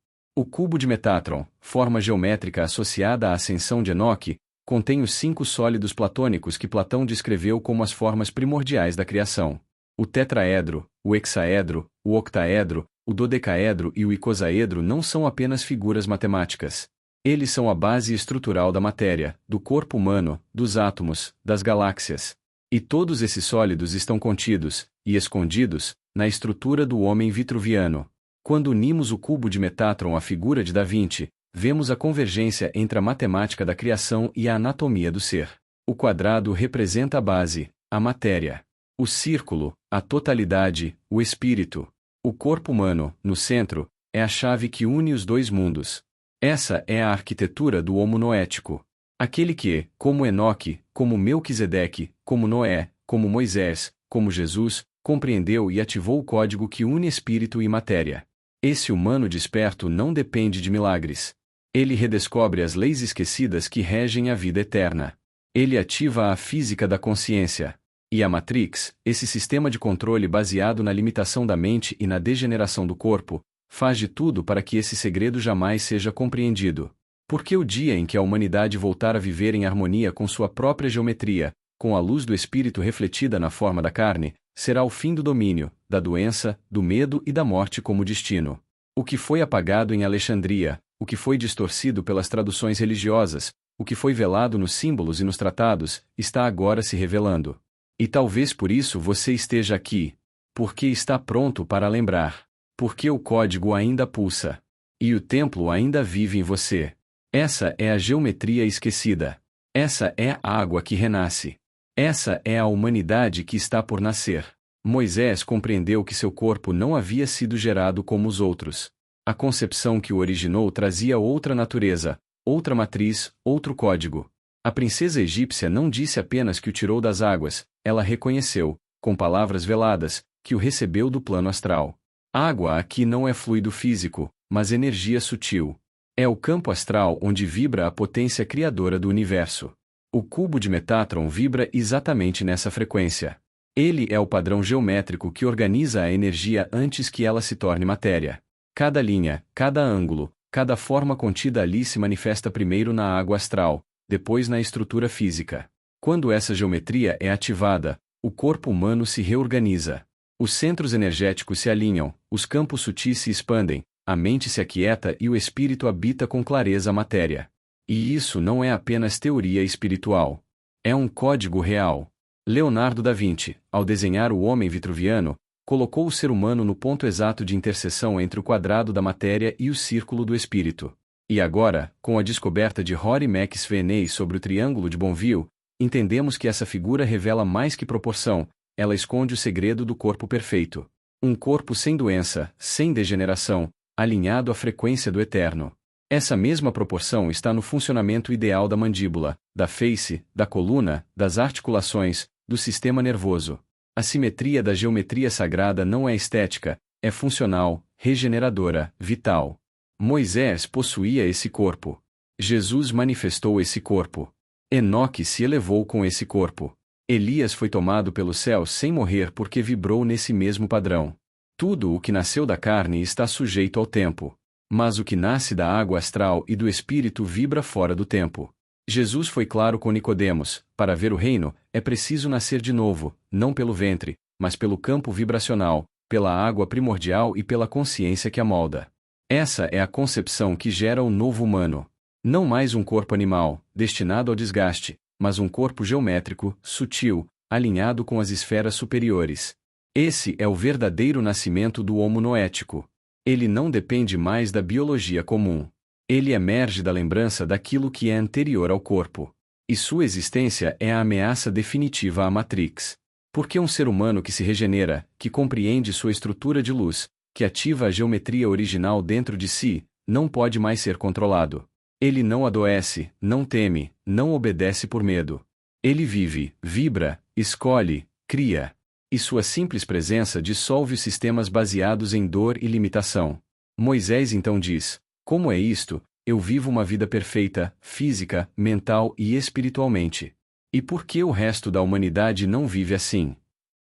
O cubo de Metatron, forma geométrica associada à ascensão de Enoque, contém os 5 sólidos platônicos que Platão descreveu como as formas primordiais da criação. O tetraedro, o hexaedro, o octaedro, o dodecaedro e o icosaedro não são apenas figuras matemáticas. Eles são a base estrutural da matéria, do corpo humano, dos átomos, das galáxias. E todos esses sólidos estão contidos, e escondidos, na estrutura do homem vitruviano. Quando unimos o cubo de Metatron à figura de Da Vinci, vemos a convergência entre a matemática da criação e a anatomia do ser. O quadrado representa a base, a matéria. O círculo, a totalidade, o espírito. O corpo humano, no centro, é a chave que une os dois mundos. Essa é a arquitetura do homo noético. Aquele que, como Enoque, como Melquisedeque, como Noé, como Moisés, como Jesus, compreendeu e ativou o código que une espírito e matéria. Esse humano desperto não depende de milagres. Ele redescobre as leis esquecidas que regem a vida eterna. Ele ativa a física da consciência. E a Matrix, esse sistema de controle baseado na limitação da mente e na degeneração do corpo, faz de tudo para que esse segredo jamais seja compreendido. Porque o dia em que a humanidade voltar a viver em harmonia com sua própria geometria, com a luz do espírito refletida na forma da carne, será o fim do domínio, da doença, do medo e da morte como destino. O que foi apagado em Alexandria, o que foi distorcido pelas traduções religiosas, o que foi velado nos símbolos e nos tratados, está agora se revelando. E talvez por isso você esteja aqui. Porque está pronto para lembrar. Porque o código ainda pulsa. E o templo ainda vive em você. Essa é a geometria esquecida. Essa é a água que renasce. Essa é a humanidade que está por nascer. Moisés compreendeu que seu corpo não havia sido gerado como os outros. A concepção que o originou trazia outra natureza, outra matriz, outro código. A princesa egípcia não disse apenas que o tirou das águas, ela reconheceu, com palavras veladas, que o recebeu do plano astral. Água aqui não é fluido físico, mas energia sutil. É o campo astral onde vibra a potência criadora do universo. O cubo de Metatron vibra exatamente nessa frequência. Ele é o padrão geométrico que organiza a energia antes que ela se torne matéria. Cada linha, cada ângulo, cada forma contida ali se manifesta primeiro na água astral, depois na estrutura física. Quando essa geometria é ativada, o corpo humano se reorganiza. Os centros energéticos se alinham, os campos sutis se expandem, a mente se aquieta e o espírito habita com clareza a matéria. E isso não é apenas teoria espiritual. É um código real. Leonardo da Vinci, ao desenhar o homem vitruviano, colocou o ser humano no ponto exato de interseção entre o quadrado da matéria e o círculo do espírito. E agora, com a descoberta de Rory McSweeney sobre o Triângulo de Bonville, entendemos que essa figura revela mais que proporção, ela esconde o segredo do corpo perfeito. Um corpo sem doença, sem degeneração, alinhado à frequência do eterno. Essa mesma proporção está no funcionamento ideal da mandíbula, da face, da coluna, das articulações, do sistema nervoso. A simetria da geometria sagrada não é estética, é funcional, regeneradora, vital. Moisés possuía esse corpo. Jesus manifestou esse corpo. Enoque se elevou com esse corpo. Elias foi tomado pelo céu sem morrer porque vibrou nesse mesmo padrão. Tudo o que nasceu da carne está sujeito ao tempo. Mas o que nasce da água astral e do espírito vibra fora do tempo. Jesus foi claro com Nicodemos: para ver o reino, é preciso nascer de novo, não pelo ventre, mas pelo campo vibracional, pela água primordial e pela consciência que a molda. Essa é a concepção que gera o novo humano. Não mais um corpo animal, destinado ao desgaste, mas um corpo geométrico, sutil, alinhado com as esferas superiores. Esse é o verdadeiro nascimento do homo noético. Ele não depende mais da biologia comum. Ele emerge da lembrança daquilo que é anterior ao corpo. E sua existência é a ameaça definitiva à Matrix. Porque um ser humano que se regenera, que compreende sua estrutura de luz, que ativa a geometria original dentro de si, não pode mais ser controlado. Ele não adoece, não teme, não obedece por medo. Ele vive, vibra, escolhe, cria. E sua simples presença dissolve os sistemas baseados em dor e limitação. Moisés então diz: como é isto? Eu vivo uma vida perfeita, física, mental e espiritualmente. E por que o resto da humanidade não vive assim?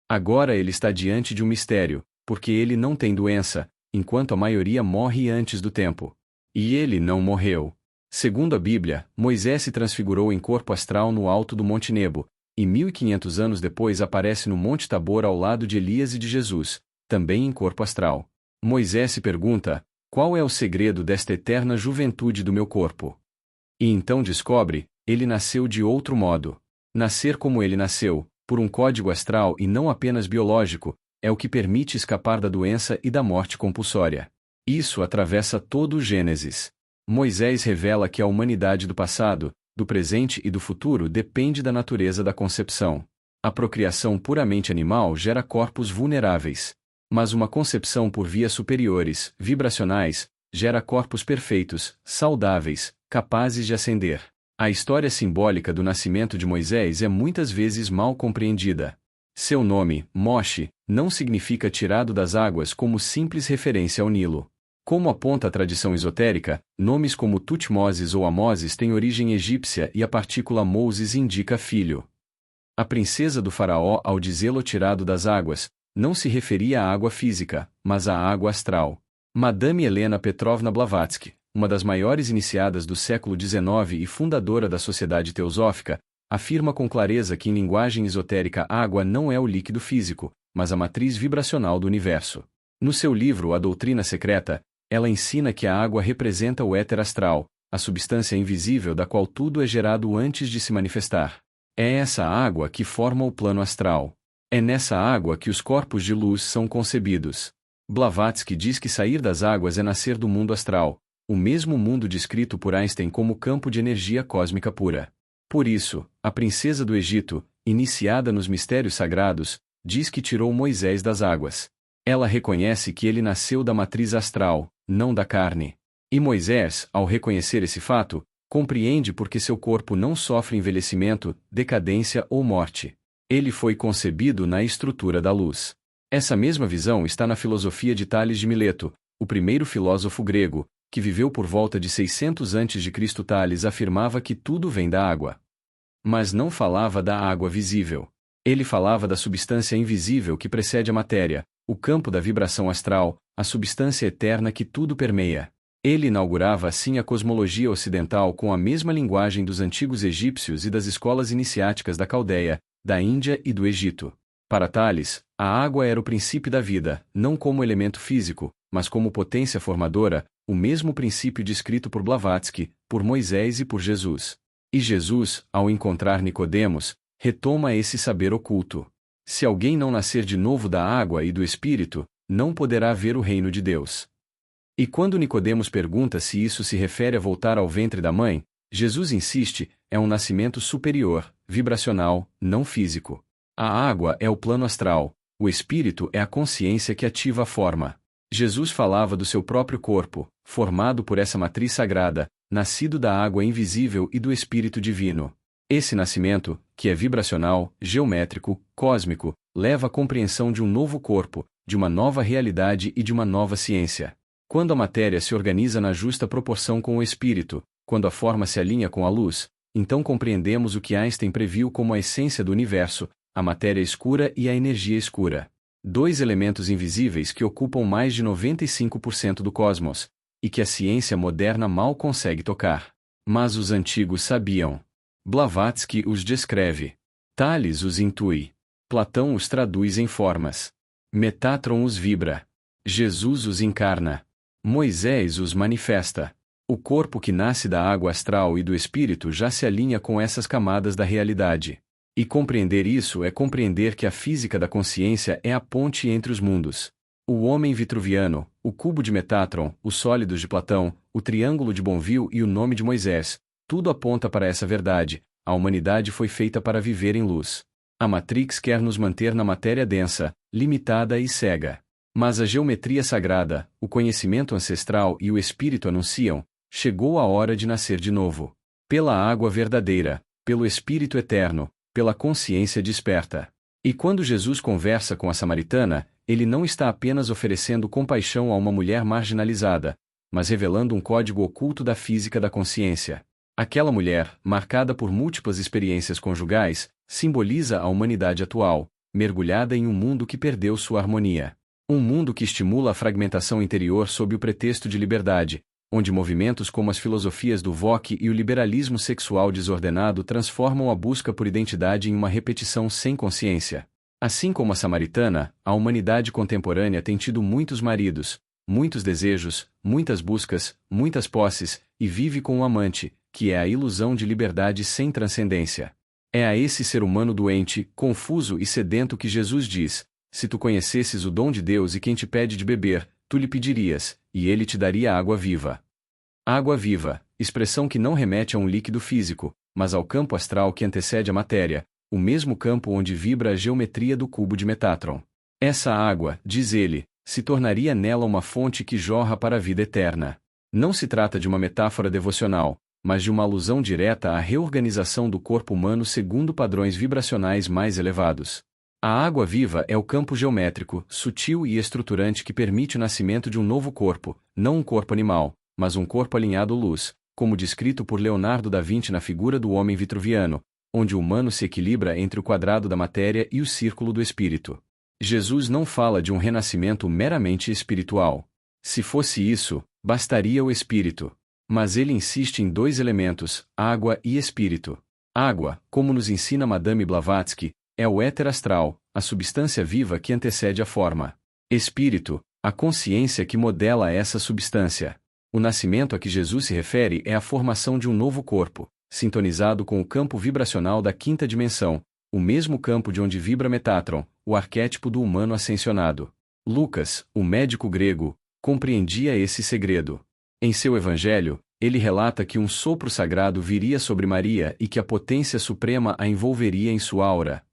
Agora ele está diante de um mistério, porque ele não tem doença, enquanto a maioria morre antes do tempo. E ele não morreu. Segundo a Bíblia, Moisés se transfigurou em corpo astral no alto do Monte Nebo, e 1500 anos depois aparece no Monte Tabor ao lado de Elias e de Jesus, também em corpo astral. Moisés se pergunta: qual é o segredo desta eterna juventude do meu corpo? E então descobre: ele nasceu de outro modo. Nascer como ele nasceu, por um código astral e não apenas biológico, é o que permite escapar da doença e da morte compulsória. Isso atravessa todo o Gênesis. Moisés revela que a humanidade do passado, do presente e do futuro depende da natureza da concepção. A procriação puramente animal gera corpos vulneráveis. Mas uma concepção por vias superiores, vibracionais, gera corpos perfeitos, saudáveis, capazes de ascender. A história simbólica do nascimento de Moisés é muitas vezes mal compreendida. Seu nome, Moshe, não significa tirado das águas como simples referência ao Nilo. Como aponta a tradição esotérica, nomes como Tutmoses ou Amoses têm origem egípcia e a partícula Moses indica filho. A princesa do faraó, ao dizê-lo tirado das águas, não se referia à água física, mas à água astral. Madame Helena Petrovna Blavatsky, uma das maiores iniciadas do século XIX e fundadora da Sociedade Teosófica, afirma com clareza que em linguagem esotérica a água não é o líquido físico, mas a matriz vibracional do universo. No seu livro A Doutrina Secreta, ela ensina que a água representa o éter astral, a substância invisível da qual tudo é gerado antes de se manifestar. É essa água que forma o plano astral. É nessa água que os corpos de luz são concebidos. Blavatsky diz que sair das águas é nascer do mundo astral, o mesmo mundo descrito por Einstein como campo de energia cósmica pura. Por isso, a princesa do Egito, iniciada nos mistérios sagrados, diz que tirou Moisés das águas. Ela reconhece que ele nasceu da matriz astral, não da carne. E Moisés, ao reconhecer esse fato, compreende por que seu corpo não sofre envelhecimento, decadência ou morte. Ele foi concebido na estrutura da luz. Essa mesma visão está na filosofia de Tales de Mileto, o primeiro filósofo grego, que viveu por volta de 600 a.C. Tales afirmava que tudo vem da água. Mas não falava da água visível. Ele falava da substância invisível que precede a matéria, o campo da vibração astral, a substância eterna que tudo permeia. Ele inaugurava assim a cosmologia ocidental com a mesma linguagem dos antigos egípcios e das escolas iniciáticas da Caldeia, da Índia e do Egito. Para Tales, a água era o princípio da vida, não como elemento físico, mas como potência formadora, o mesmo princípio descrito por Blavatsky, por Moisés e por Jesus. E Jesus, ao encontrar Nicodemos, retoma esse saber oculto. Se alguém não nascer de novo da água e do Espírito, não poderá ver o reino de Deus. E quando Nicodemos pergunta se isso se refere a voltar ao ventre da mãe, Jesus insiste: é um nascimento superior, vibracional, não físico. A água é o plano astral, o Espírito é a consciência que ativa a forma. Jesus falava do seu próprio corpo, formado por essa matriz sagrada, nascido da água invisível e do Espírito divino. Esse nascimento, que é vibracional, geométrico, cósmico, leva à compreensão de um novo corpo, de uma nova realidade e de uma nova ciência. Quando a matéria se organiza na justa proporção com o espírito, quando a forma se alinha com a luz, então compreendemos o que Einstein previu como a essência do universo, a matéria escura e a energia escura. Dois elementos invisíveis que ocupam mais de 95% do cosmos, e que a ciência moderna mal consegue tocar. Mas os antigos sabiam. Blavatsky os descreve. Tales os intui. Platão os traduz em formas. Metatron os vibra. Jesus os encarna. Moisés os manifesta. O corpo que nasce da água astral e do espírito já se alinha com essas camadas da realidade. E compreender isso é compreender que a física da consciência é a ponte entre os mundos. O homem vitruviano, o cubo de Metatron, os sólidos de Platão, o triângulo de Bonville e o nome de Moisés, tudo aponta para essa verdade: a humanidade foi feita para viver em luz. A Matrix quer nos manter na matéria densa, limitada e cega. Mas a geometria sagrada, o conhecimento ancestral e o espírito anunciam: chegou a hora de nascer de novo. Pela água verdadeira, pelo espírito eterno, pela consciência desperta. E quando Jesus conversa com a samaritana, ele não está apenas oferecendo compaixão a uma mulher marginalizada, mas revelando um código oculto da física da consciência. Aquela mulher, marcada por múltiplas experiências conjugais, simboliza a humanidade atual, mergulhada em um mundo que perdeu sua harmonia. Um mundo que estimula a fragmentação interior sob o pretexto de liberdade, onde movimentos como as filosofias do Vogue e o liberalismo sexual desordenado transformam a busca por identidade em uma repetição sem consciência. Assim como a samaritana, a humanidade contemporânea tem tido muitos maridos, muitos desejos, muitas buscas, muitas posses, e vive com um amante, que é a ilusão de liberdade sem transcendência. É a esse ser humano doente, confuso e sedento que Jesus diz: se tu conhecesses o dom de Deus e quem te pede de beber, tu lhe pedirias, e ele te daria água viva. Água viva, expressão que não remete a um líquido físico, mas ao campo astral que antecede a matéria, o mesmo campo onde vibra a geometria do cubo de Metatron. Essa água, diz ele, se tornaria nela uma fonte que jorra para a vida eterna. Não se trata de uma metáfora devocional, mas de uma alusão direta à reorganização do corpo humano segundo padrões vibracionais mais elevados. A água viva é o campo geométrico, sutil e estruturante que permite o nascimento de um novo corpo, não um corpo animal, mas um corpo alinhado luz, como descrito por Leonardo da Vinci na figura do homem vitruviano, onde o humano se equilibra entre o quadrado da matéria e o círculo do espírito. Jesus não fala de um renascimento meramente espiritual. Se fosse isso, bastaria o espírito. Mas ele insiste em dois elementos, água e espírito. Água, como nos ensina Madame Blavatsky, é o éter astral, a substância viva que antecede a forma. Espírito, a consciência que modela essa substância. O nascimento a que Jesus se refere é a formação de um novo corpo, sintonizado com o campo vibracional da quinta dimensão, o mesmo campo de onde vibra Metatron, o arquétipo do humano ascensionado. Lucas, o médico grego, compreendia esse segredo. Em seu evangelho, ele relata que um sopro sagrado viria sobre Maria e que a potência suprema a envolveria em sua aura.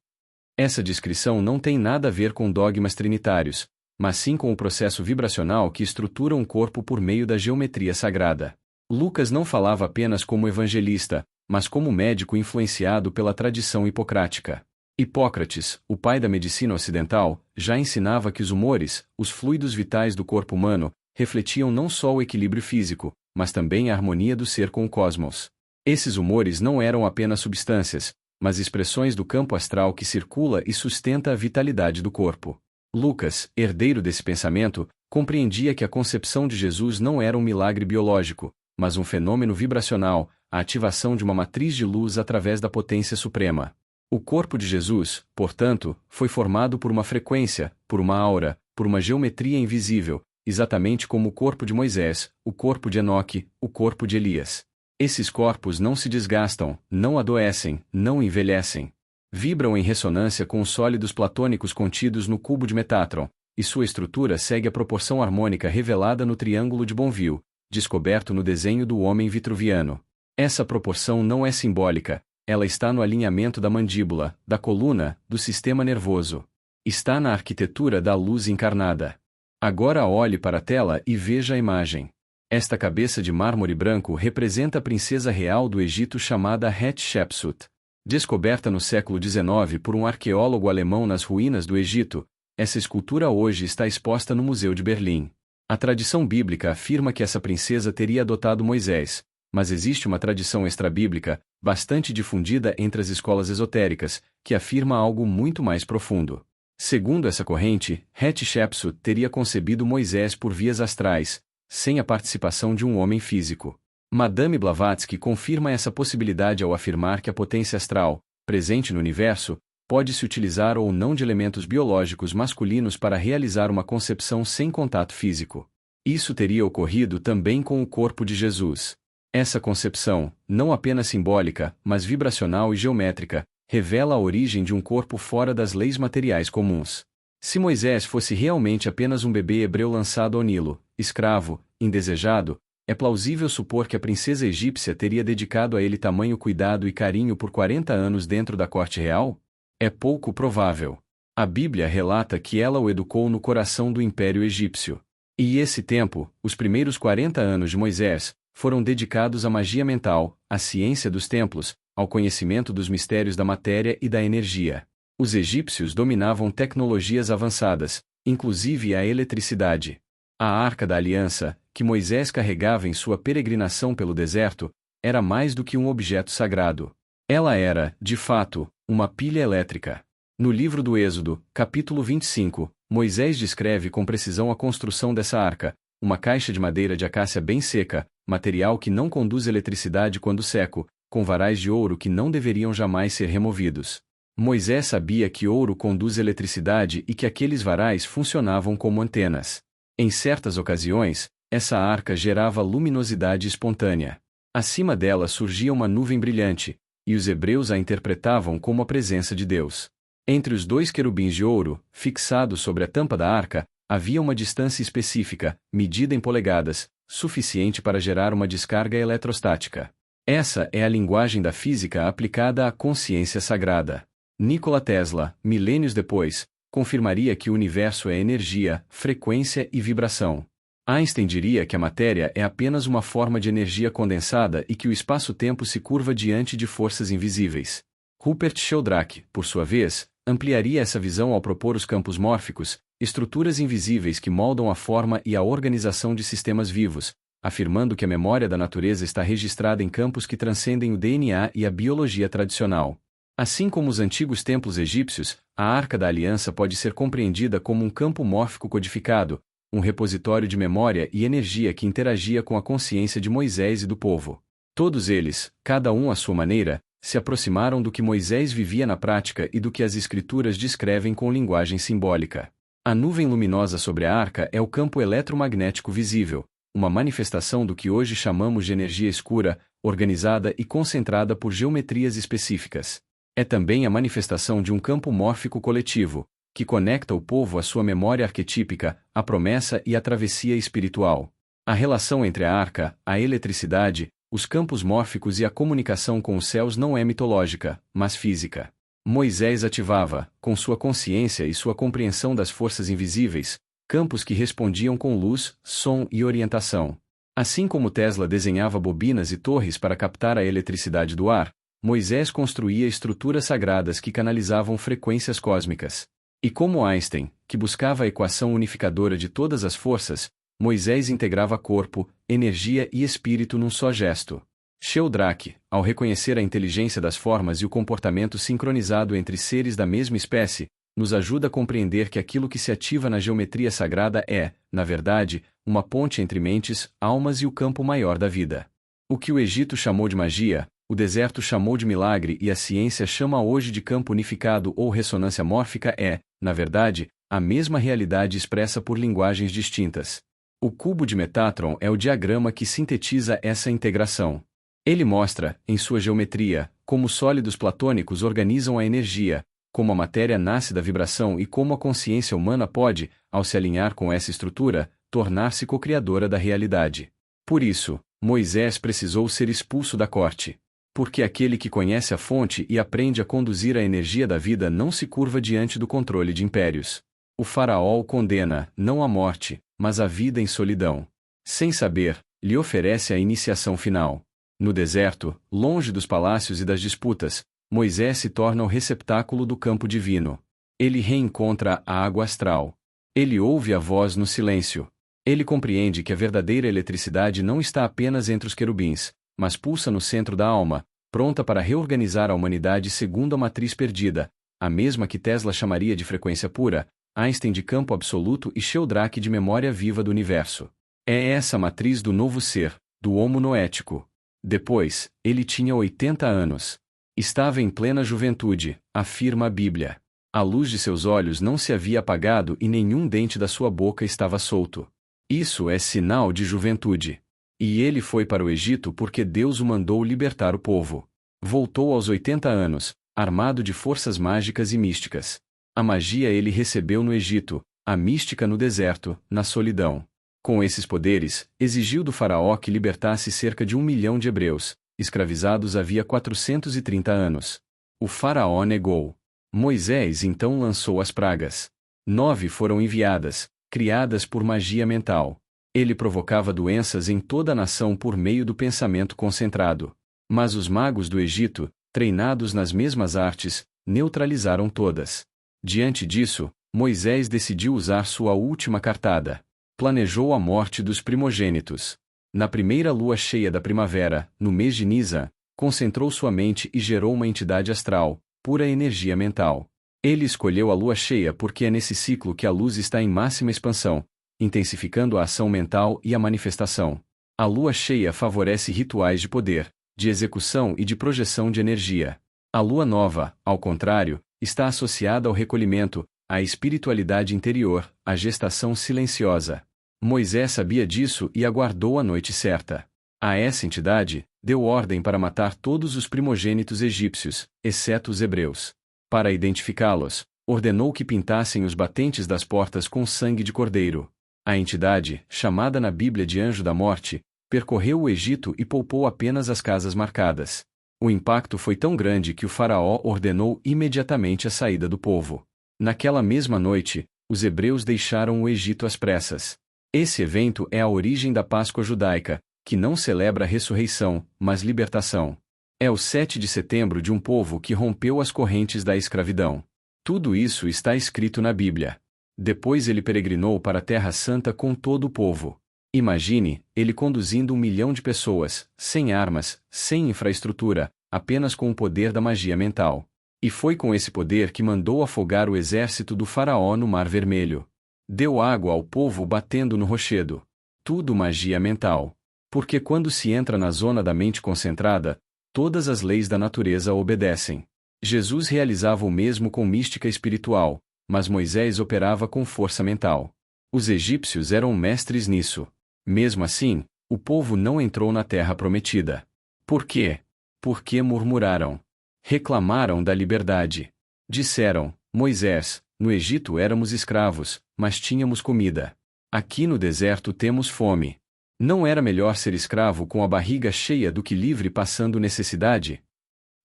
Essa descrição não tem nada a ver com dogmas trinitários, mas sim com o processo vibracional que estrutura um corpo por meio da geometria sagrada. Lucas não falava apenas como evangelista, mas como médico influenciado pela tradição hipocrática. Hipócrates, o pai da medicina ocidental, já ensinava que os humores, os fluidos vitais do corpo humano, refletiam não só o equilíbrio físico, mas também a harmonia do ser com o cosmos. Esses humores não eram apenas substâncias, mas expressões do campo astral que circula e sustenta a vitalidade do corpo. Lucas, herdeiro desse pensamento, compreendia que a concepção de Jesus não era um milagre biológico, mas um fenômeno vibracional, a ativação de uma matriz de luz através da potência suprema. O corpo de Jesus, portanto, foi formado por uma frequência, por uma aura, por uma geometria invisível, exatamente como o corpo de Moisés, o corpo de Enoque, o corpo de Elias. Esses corpos não se desgastam, não adoecem, não envelhecem. Vibram em ressonância com os sólidos platônicos contidos no cubo de Metatron, e sua estrutura segue a proporção harmônica revelada no triângulo de Bonville, descoberto no desenho do homem vitruviano. Essa proporção não é simbólica, ela está no alinhamento da mandíbula, da coluna, do sistema nervoso. Está na arquitetura da luz encarnada. Agora olhe para a tela e veja a imagem. Esta cabeça de mármore branco representa a princesa real do Egito chamada Hatshepsut. Descoberta no século XIX por um arqueólogo alemão nas ruínas do Egito, essa escultura hoje está exposta no Museu de Berlim. A tradição bíblica afirma que essa princesa teria adotado Moisés, mas existe uma tradição extrabíblica, bastante difundida entre as escolas esotéricas, que afirma algo muito mais profundo. Segundo essa corrente, Hatshepsut teria concebido Moisés por vias astrais, sem a participação de um homem físico. Madame Blavatsky confirma essa possibilidade ao afirmar que a potência astral, presente no universo, pode se utilizar ou não de elementos biológicos masculinos para realizar uma concepção sem contato físico. Isso teria ocorrido também com o corpo de Jesus. Essa concepção, não apenas simbólica, mas vibracional e geométrica, revela a origem de um corpo fora das leis materiais comuns. Se Moisés fosse realmente apenas um bebê hebreu lançado ao Nilo, escravo, indesejado, é plausível supor que a princesa egípcia teria dedicado a ele tamanho cuidado e carinho por 40 anos dentro da corte real? É pouco provável. A Bíblia relata que ela o educou no coração do Império Egípcio. E esse tempo, os primeiros 40 anos de Moisés, foram dedicados à magia mental, à ciência dos templos, ao conhecimento dos mistérios da matéria e da energia. Os egípcios dominavam tecnologias avançadas, inclusive a eletricidade. A Arca da Aliança, que Moisés carregava em sua peregrinação pelo deserto, era mais do que um objeto sagrado. Ela era, de fato, uma pilha elétrica. No livro do Êxodo, capítulo 25, Moisés descreve com precisão a construção dessa arca, uma caixa de madeira de acácia bem seca, material que não conduz eletricidade quando seco, com varais de ouro que não deveriam jamais ser removidos. Moisés sabia que ouro conduz eletricidade e que aqueles varais funcionavam como antenas. Em certas ocasiões, essa arca gerava luminosidade espontânea. Acima dela surgia uma nuvem brilhante, e os hebreus a interpretavam como a presença de Deus. Entre os dois querubins de ouro, fixados sobre a tampa da arca, havia uma distância específica, medida em polegadas, suficiente para gerar uma descarga eletrostática. Essa é a linguagem da física aplicada à consciência sagrada. Nikola Tesla, milênios depois, confirmaria que o universo é energia, frequência e vibração. Einstein diria que a matéria é apenas uma forma de energia condensada e que o espaço-tempo se curva diante de forças invisíveis. Rupert Sheldrake, por sua vez, ampliaria essa visão ao propor os campos mórficos, estruturas invisíveis que moldam a forma e a organização de sistemas vivos, afirmando que a memória da natureza está registrada em campos que transcendem o DNA e a biologia tradicional. Assim como os antigos templos egípcios, a Arca da Aliança pode ser compreendida como um campo mórfico codificado, um repositório de memória e energia que interagia com a consciência de Moisés e do povo. Todos eles, cada um à sua maneira, se aproximaram do que Moisés vivia na prática e do que as Escrituras descrevem com linguagem simbólica. A nuvem luminosa sobre a arca é o campo eletromagnético visível, uma manifestação do que hoje chamamos de energia escura, organizada e concentrada por geometrias específicas. É também a manifestação de um campo mórfico coletivo, que conecta o povo à sua memória arquetípica, à promessa e à travessia espiritual. A relação entre a arca, a eletricidade, os campos mórficos e a comunicação com os céus não é mitológica, mas física. Moisés ativava, com sua consciência e sua compreensão das forças invisíveis, campos que respondiam com luz, som e orientação. Assim como Tesla desenhava bobinas e torres para captar a eletricidade do ar, Moisés construía estruturas sagradas que canalizavam frequências cósmicas. E como Einstein, que buscava a equação unificadora de todas as forças, Moisés integrava corpo, energia e espírito num só gesto. Sheldrake, ao reconhecer a inteligência das formas e o comportamento sincronizado entre seres da mesma espécie, nos ajuda a compreender que aquilo que se ativa na geometria sagrada é, na verdade, uma ponte entre mentes, almas e o campo maior da vida. O que o Egito chamou de magia, o deserto chamou de milagre e a ciência chama hoje de campo unificado ou ressonância mórfica é, na verdade, a mesma realidade expressa por linguagens distintas. O cubo de Metatron é o diagrama que sintetiza essa integração. Ele mostra, em sua geometria, como os sólidos platônicos organizam a energia, como a matéria nasce da vibração e como a consciência humana pode, ao se alinhar com essa estrutura, tornar-se co-criadora da realidade. Por isso, Moisés precisou ser expulso da corte. Porque aquele que conhece a fonte e aprende a conduzir a energia da vida não se curva diante do controle de impérios. O faraó o condena, não à morte, mas à vida em solidão. Sem saber, lhe oferece a iniciação final. No deserto, longe dos palácios e das disputas, Moisés se torna o receptáculo do campo divino. Ele reencontra a água astral. Ele ouve a voz no silêncio. Ele compreende que a verdadeira eletricidade não está apenas entre os querubins, mas pulsa no centro da alma, pronta para reorganizar a humanidade segundo a matriz perdida, a mesma que Tesla chamaria de frequência pura, Einstein de campo absoluto e Sheldrake de memória viva do universo. É essa a matriz do novo ser, do homo noético. Depois, ele tinha 80 anos. Estava em plena juventude, afirma a Bíblia. A luz de seus olhos não se havia apagado e nenhum dente da sua boca estava solto. Isso é sinal de juventude. E ele foi para o Egito porque Deus o mandou libertar o povo. Voltou aos 80 anos, armado de forças mágicas e místicas. A magia ele recebeu no Egito, a mística no deserto, na solidão. Com esses poderes, exigiu do faraó que libertasse cerca de 1 milhão de hebreus, escravizados havia 430 anos. O faraó negou. Moisés então lançou as pragas. 9 foram enviadas, criadas por magia mental. Ele provocava doenças em toda a nação por meio do pensamento concentrado. Mas os magos do Egito, treinados nas mesmas artes, neutralizaram todas. Diante disso, Moisés decidiu usar sua última cartada. Planejou a morte dos primogênitos. Na primeira lua cheia da primavera, no mês de Nisan, concentrou sua mente e gerou uma entidade astral, pura energia mental. Ele escolheu a lua cheia porque é nesse ciclo que a luz está em máxima expansão, intensificando a ação mental e a manifestação. A lua cheia favorece rituais de poder, de execução e de projeção de energia. A lua nova, ao contrário, está associada ao recolhimento, à espiritualidade interior, à gestação silenciosa. Moisés sabia disso e aguardou a noite certa. A essa entidade, deu ordem para matar todos os primogênitos egípcios, exceto os hebreus. Para identificá-los, ordenou que pintassem os batentes das portas com sangue de cordeiro. A entidade, chamada na Bíblia de Anjo da Morte, percorreu o Egito e poupou apenas as casas marcadas. O impacto foi tão grande que o faraó ordenou imediatamente a saída do povo. Naquela mesma noite, os hebreus deixaram o Egito às pressas. Esse evento é a origem da Páscoa judaica, que não celebra a ressurreição, mas libertação. É o 7 de setembro de um povo que rompeu as correntes da escravidão. Tudo isso está escrito na Bíblia. Depois ele peregrinou para a Terra Santa com todo o povo. Imagine, ele conduzindo 1 milhão de pessoas, sem armas, sem infraestrutura, apenas com o poder da magia mental. E foi com esse poder que mandou afogar o exército do faraó no Mar Vermelho. Deu água ao povo batendo no rochedo. Tudo magia mental. Porque quando se entra na zona da mente concentrada, todas as leis da natureza obedecem. Jesus realizava o mesmo com mística espiritual, mas Moisés operava com força mental. Os egípcios eram mestres nisso. Mesmo assim, o povo não entrou na terra prometida. Por quê? Porque murmuraram. Reclamaram da liberdade. Disseram: Moisés, no Egito éramos escravos, mas tínhamos comida. Aqui no deserto temos fome. Não era melhor ser escravo com a barriga cheia do que livre passando necessidade?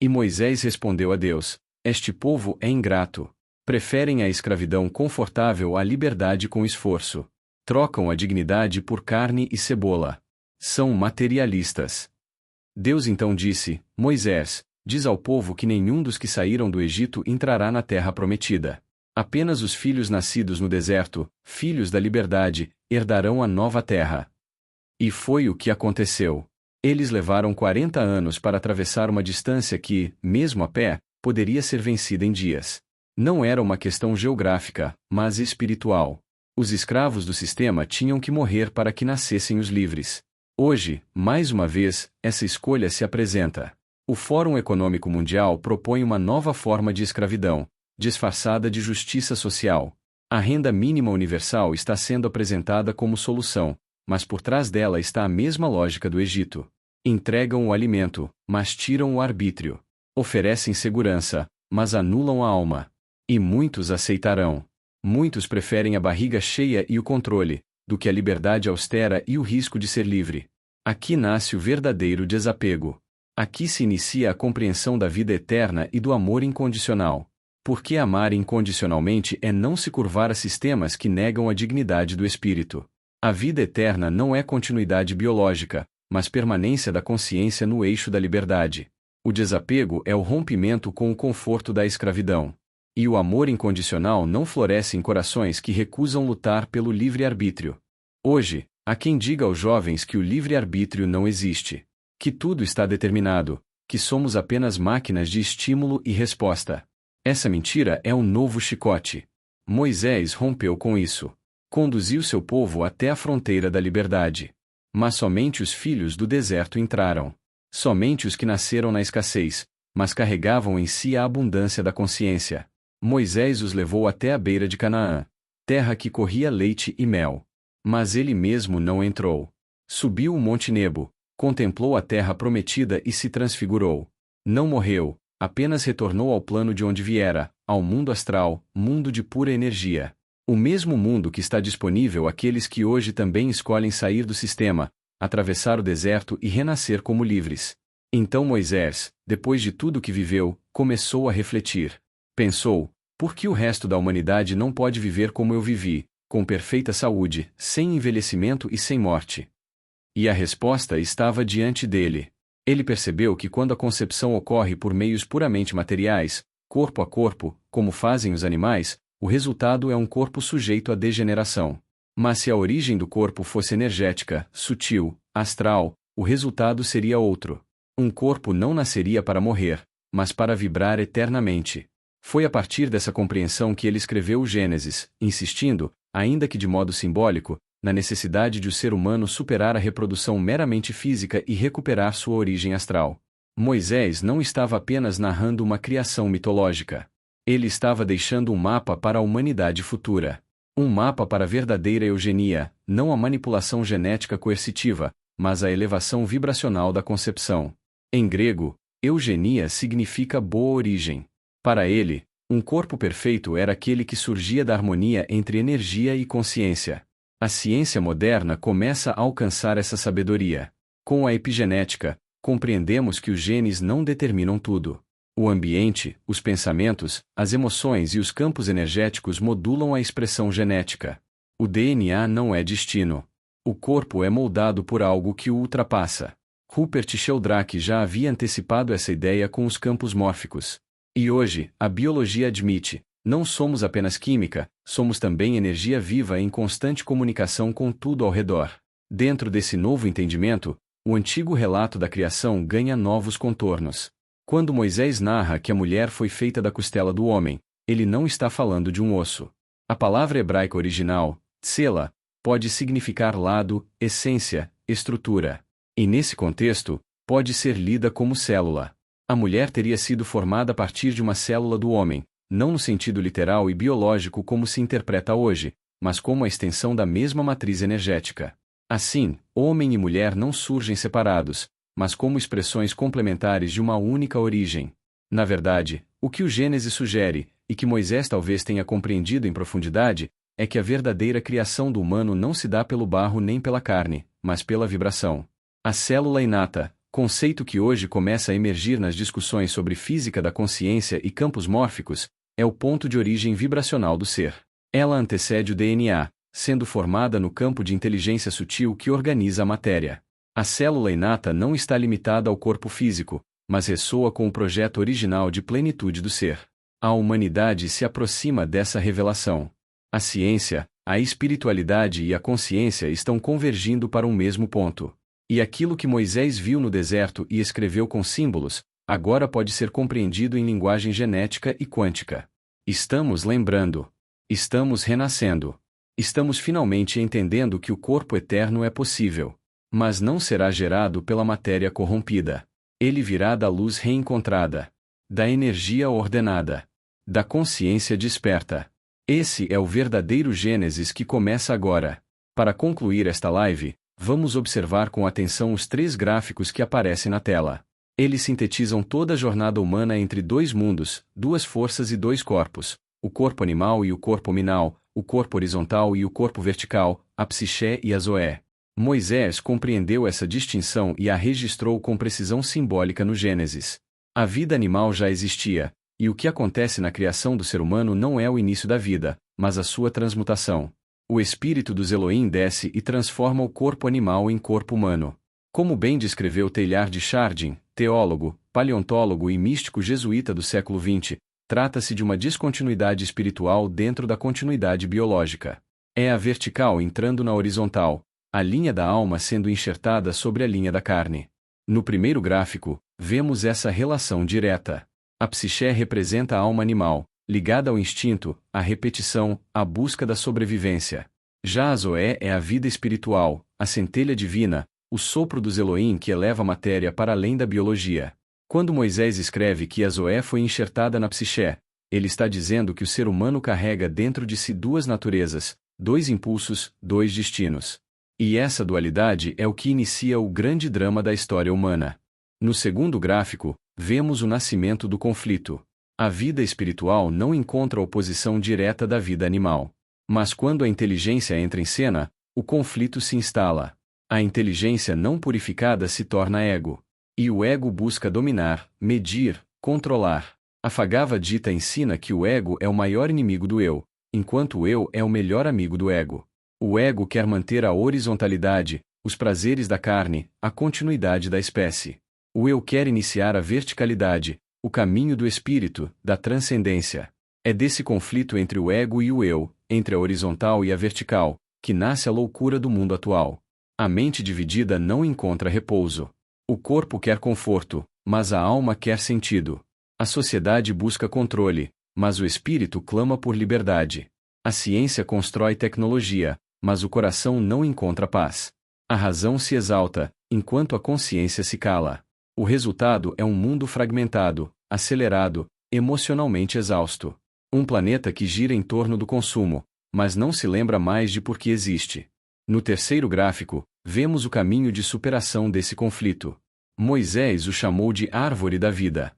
E Moisés respondeu a Deus: Este povo é ingrato. Preferem a escravidão confortável à liberdade com esforço. Trocam a dignidade por carne e cebola. São materialistas. Deus então disse: Moisés, diz ao povo que nenhum dos que saíram do Egito entrará na terra prometida. Apenas os filhos nascidos no deserto, filhos da liberdade, herdarão a nova terra. E foi o que aconteceu. Eles levaram 40 anos para atravessar uma distância que, mesmo a pé, poderia ser vencida em dias. Não era uma questão geográfica, mas espiritual. Os escravos do sistema tinham que morrer para que nascessem os livres. Hoje, mais uma vez, essa escolha se apresenta. O Fórum Econômico Mundial propõe uma nova forma de escravidão, disfarçada de justiça social. A renda mínima universal está sendo apresentada como solução, mas por trás dela está a mesma lógica do Egito. Entregam o alimento, mas tiram o arbítrio. Oferecem segurança, mas anulam a alma. E muitos aceitarão. Muitos preferem a barriga cheia e o controle, do que a liberdade austera e o risco de ser livre. Aqui nasce o verdadeiro desapego. Aqui se inicia a compreensão da vida eterna e do amor incondicional. Porque amar incondicionalmente é não se curvar a sistemas que negam a dignidade do espírito. A vida eterna não é continuidade biológica, mas permanência da consciência no eixo da liberdade. O desapego é o rompimento com o conforto da escravidão. E o amor incondicional não floresce em corações que recusam lutar pelo livre-arbítrio. Hoje, há quem diga aos jovens que o livre-arbítrio não existe. Que tudo está determinado, que somos apenas máquinas de estímulo e resposta. Essa mentira é um novo chicote. Moisés rompeu com isso. Conduziu seu povo até a fronteira da liberdade. Mas somente os filhos do deserto entraram. Somente os que nasceram na escassez, mas carregavam em si a abundância da consciência. Moisés os levou até a beira de Canaã, terra que corria leite e mel. Mas ele mesmo não entrou. Subiu o Monte Nebo, contemplou a terra prometida e se transfigurou. Não morreu, apenas retornou ao plano de onde viera, ao mundo astral, mundo de pura energia. O mesmo mundo que está disponível àqueles que hoje também escolhem sair do sistema, atravessar o deserto e renascer como livres. Então Moisés, depois de tudo que viveu, começou a refletir. Pensou: por que o resto da humanidade não pode viver como eu vivi, com perfeita saúde, sem envelhecimento e sem morte? E a resposta estava diante dele. Ele percebeu que quando a concepção ocorre por meios puramente materiais, corpo a corpo, como fazem os animais, o resultado é um corpo sujeito à degeneração. Mas se a origem do corpo fosse energética, sutil, astral, o resultado seria outro. Um corpo não nasceria para morrer, mas para vibrar eternamente. Foi a partir dessa compreensão que ele escreveu o Gênesis, insistindo: ainda que de modo simbólico, na necessidade de o ser humano superar a reprodução meramente física e recuperar sua origem astral. Moisés não estava apenas narrando uma criação mitológica. Ele estava deixando um mapa para a humanidade futura. Um mapa para a verdadeira eugenia, não a manipulação genética coercitiva, mas a elevação vibracional da concepção. Em grego, eugenia significa boa origem. Para ele, um corpo perfeito era aquele que surgia da harmonia entre energia e consciência. A ciência moderna começa a alcançar essa sabedoria. Com a epigenética, compreendemos que os genes não determinam tudo. O ambiente, os pensamentos, as emoções e os campos energéticos modulam a expressão genética. O DNA não é destino. O corpo é moldado por algo que o ultrapassa. Rupert Sheldrake já havia antecipado essa ideia com os campos mórficos. E hoje, a biologia admite, não somos apenas química, somos também energia viva em constante comunicação com tudo ao redor. Dentro desse novo entendimento, o antigo relato da criação ganha novos contornos. Quando Moisés narra que a mulher foi feita da costela do homem, ele não está falando de um osso. A palavra hebraica original, tsela, pode significar lado, essência, estrutura. E nesse contexto, pode ser lida como célula. A mulher teria sido formada a partir de uma célula do homem, não no sentido literal e biológico como se interpreta hoje, mas como a extensão da mesma matriz energética. Assim, homem e mulher não surgem separados, mas como expressões complementares de uma única origem. Na verdade, o que o Gênesis sugere, e que Moisés talvez tenha compreendido em profundidade, é que a verdadeira criação do humano não se dá pelo barro nem pela carne, mas pela vibração. A célula inata, conceito que hoje começa a emergir nas discussões sobre física da consciência e campos mórficos, é o ponto de origem vibracional do ser. Ela antecede o DNA, sendo formada no campo de inteligência sutil que organiza a matéria. A célula inata não está limitada ao corpo físico, mas ressoa com o projeto original de plenitude do ser. A humanidade se aproxima dessa revelação. A ciência, a espiritualidade e a consciência estão convergindo para um mesmo ponto. E aquilo que Moisés viu no deserto e escreveu com símbolos, agora pode ser compreendido em linguagem genética e quântica. Estamos lembrando. Estamos renascendo. Estamos finalmente entendendo que o corpo eterno é possível. Mas não será gerado pela matéria corrompida. Ele virá da luz reencontrada, da energia ordenada, da consciência desperta. Esse é o verdadeiro Gênesis que começa agora. Para concluir esta live, vamos observar com atenção os 3 gráficos que aparecem na tela. Eles sintetizam toda a jornada humana entre 2 mundos, 2 forças e 2 corpos, o corpo animal e o corpo hominal, o corpo horizontal e o corpo vertical, a psiché e a zoé. Moisés compreendeu essa distinção e a registrou com precisão simbólica no Gênesis. A vida animal já existia, e o que acontece na criação do ser humano não é o início da vida, mas a sua transmutação. O espírito dos Elohim desce e transforma o corpo animal em corpo humano. Como bem descreveu Teilhard de Chardin, teólogo, paleontólogo e místico jesuíta do século XX, trata-se de uma descontinuidade espiritual dentro da continuidade biológica. É a vertical entrando na horizontal, a linha da alma sendo enxertada sobre a linha da carne. No primeiro gráfico, vemos essa relação direta. A psiché representa a alma animal, ligada ao instinto, à repetição, à busca da sobrevivência. Já a zoé é a vida espiritual, a centelha divina, o sopro dos Elohim que eleva a matéria para além da biologia. Quando Moisés escreve que a zoé foi enxertada na psiché, ele está dizendo que o ser humano carrega dentro de si 2 naturezas, 2 impulsos, 2 destinos. E essa dualidade é o que inicia o grande drama da história humana. No segundo gráfico, vemos o nascimento do conflito. A vida espiritual não encontra oposição direta da vida animal. Mas quando a inteligência entra em cena, o conflito se instala. A inteligência não purificada se torna ego. E o ego busca dominar, medir, controlar. A Bhagavad Gita ensina que o ego é o maior inimigo do eu, enquanto o eu é o melhor amigo do ego. O ego quer manter a horizontalidade, os prazeres da carne, a continuidade da espécie. O eu quer iniciar a verticalidade, o caminho do espírito, da transcendência. É desse conflito entre o ego e o eu, entre a horizontal e a vertical, que nasce a loucura do mundo atual. A mente dividida não encontra repouso. O corpo quer conforto, mas a alma quer sentido. A sociedade busca controle, mas o espírito clama por liberdade. A ciência constrói tecnologia, mas o coração não encontra paz. A razão se exalta, enquanto a consciência se cala. O resultado é um mundo fragmentado, acelerado, emocionalmente exausto. Um planeta que gira em torno do consumo, mas não se lembra mais de por que existe. No terceiro gráfico, vemos o caminho de superação desse conflito. Moisés o chamou de árvore da vida.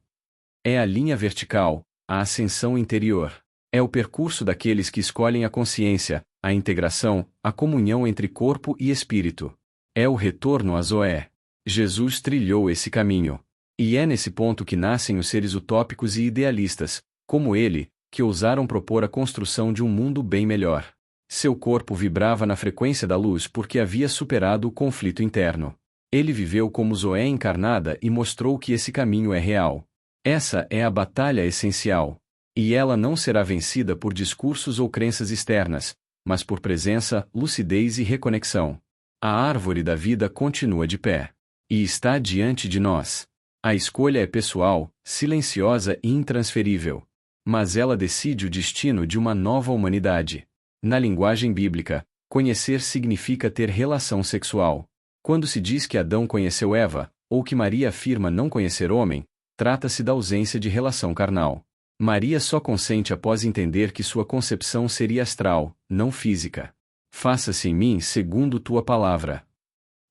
É a linha vertical, a ascensão interior. É o percurso daqueles que escolhem a consciência, a integração, a comunhão entre corpo e espírito. É o retorno a Zoé. Jesus trilhou esse caminho. E é nesse ponto que nascem os seres utópicos e idealistas, como ele, que ousaram propor a construção de um mundo bem melhor. Seu corpo vibrava na frequência da luz porque havia superado o conflito interno. Ele viveu como Zoé encarnada e mostrou que esse caminho é real. Essa é a batalha essencial. E ela não será vencida por discursos ou crenças externas, mas por presença, lucidez e reconexão. A árvore da vida continua de pé. E está diante de nós. A escolha é pessoal, silenciosa e intransferível. Mas ela decide o destino de uma nova humanidade. Na linguagem bíblica, conhecer significa ter relação sexual. Quando se diz que Adão conheceu Eva, ou que Maria afirma não conhecer homem, trata-se da ausência de relação carnal. Maria só consente após entender que sua concepção seria astral, não física. Faça-se em mim segundo tua palavra.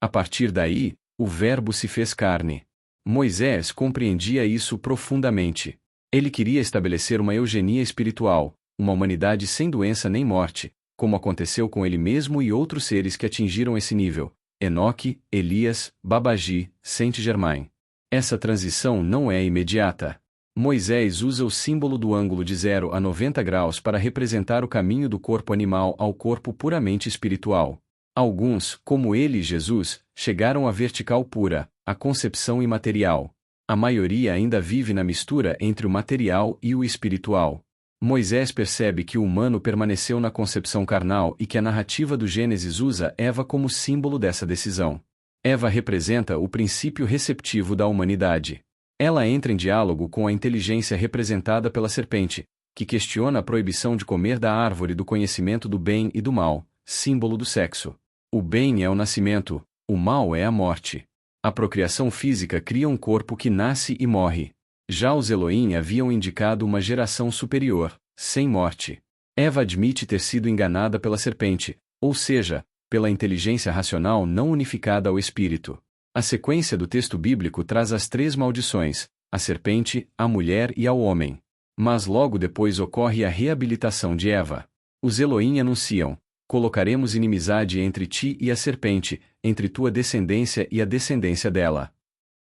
A partir daí, o Verbo se fez carne. Moisés compreendia isso profundamente. Ele queria estabelecer uma eugenia espiritual, uma humanidade sem doença nem morte, como aconteceu com ele mesmo e outros seres que atingiram esse nível: Enoque, Elias, Babaji, Saint-Germain. Essa transição não é imediata. Moisés usa o símbolo do ângulo de 0 a 90 graus para representar o caminho do corpo animal ao corpo puramente espiritual. Alguns, como ele e Jesus, chegaram à vertical pura, a concepção imaterial. A maioria ainda vive na mistura entre o material e o espiritual. Moisés percebe que o humano permaneceu na concepção carnal e que a narrativa do Gênesis usa Eva como símbolo dessa decisão. Eva representa o princípio receptivo da humanidade. Ela entra em diálogo com a inteligência representada pela serpente, que questiona a proibição de comer da árvore do conhecimento do bem e do mal, símbolo do sexo. O bem é o nascimento, o mal é a morte. A procriação física cria um corpo que nasce e morre. Já os Elohim haviam indicado uma geração superior, sem morte. Eva admite ter sido enganada pela serpente, ou seja, pela inteligência racional não unificada ao espírito. A sequência do texto bíblico traz as 3 maldições: a serpente, a mulher e ao homem. Mas logo depois ocorre a reabilitação de Eva. Os Elohim anunciam: colocaremos inimizade entre ti e a serpente, entre tua descendência e a descendência dela.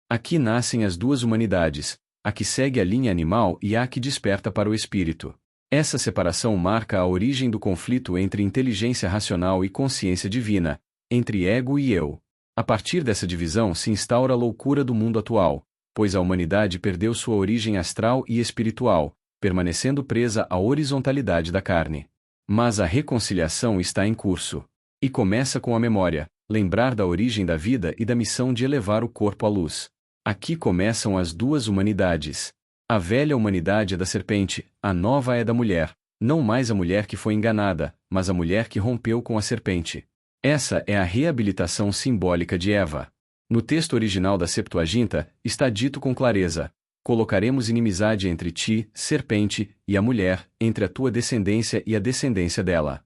Aqui nascem as duas humanidades, a que segue a linha animal e a que desperta para o espírito. Essa separação marca a origem do conflito entre inteligência racional e consciência divina, entre ego e eu. A partir dessa divisão se instaura a loucura do mundo atual, pois a humanidade perdeu sua origem astral e espiritual, permanecendo presa à horizontalidade da carne. Mas a reconciliação está em curso. E começa com a memória, lembrar da origem da vida e da missão de elevar o corpo à luz. Aqui começam as duas humanidades. A velha humanidade é da serpente, a nova é da mulher, não mais a mulher que foi enganada, mas a mulher que rompeu com a serpente. Essa é a reabilitação simbólica de Eva. No texto original da Septuaginta, está dito com clareza: colocaremos inimizade entre ti, serpente, e a mulher, entre a tua descendência e a descendência dela.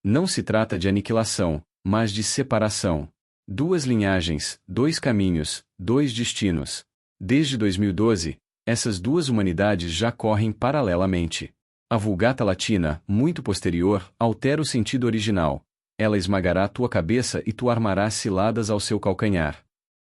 Não se trata de aniquilação, mas de separação. 2 linhagens, 2 caminhos, 2 destinos. Desde 2012, essas duas humanidades já correm paralelamente. A Vulgata Latina, muito posterior, altera o sentido original. Ela esmagará tua cabeça e tu armarás ciladas ao seu calcanhar.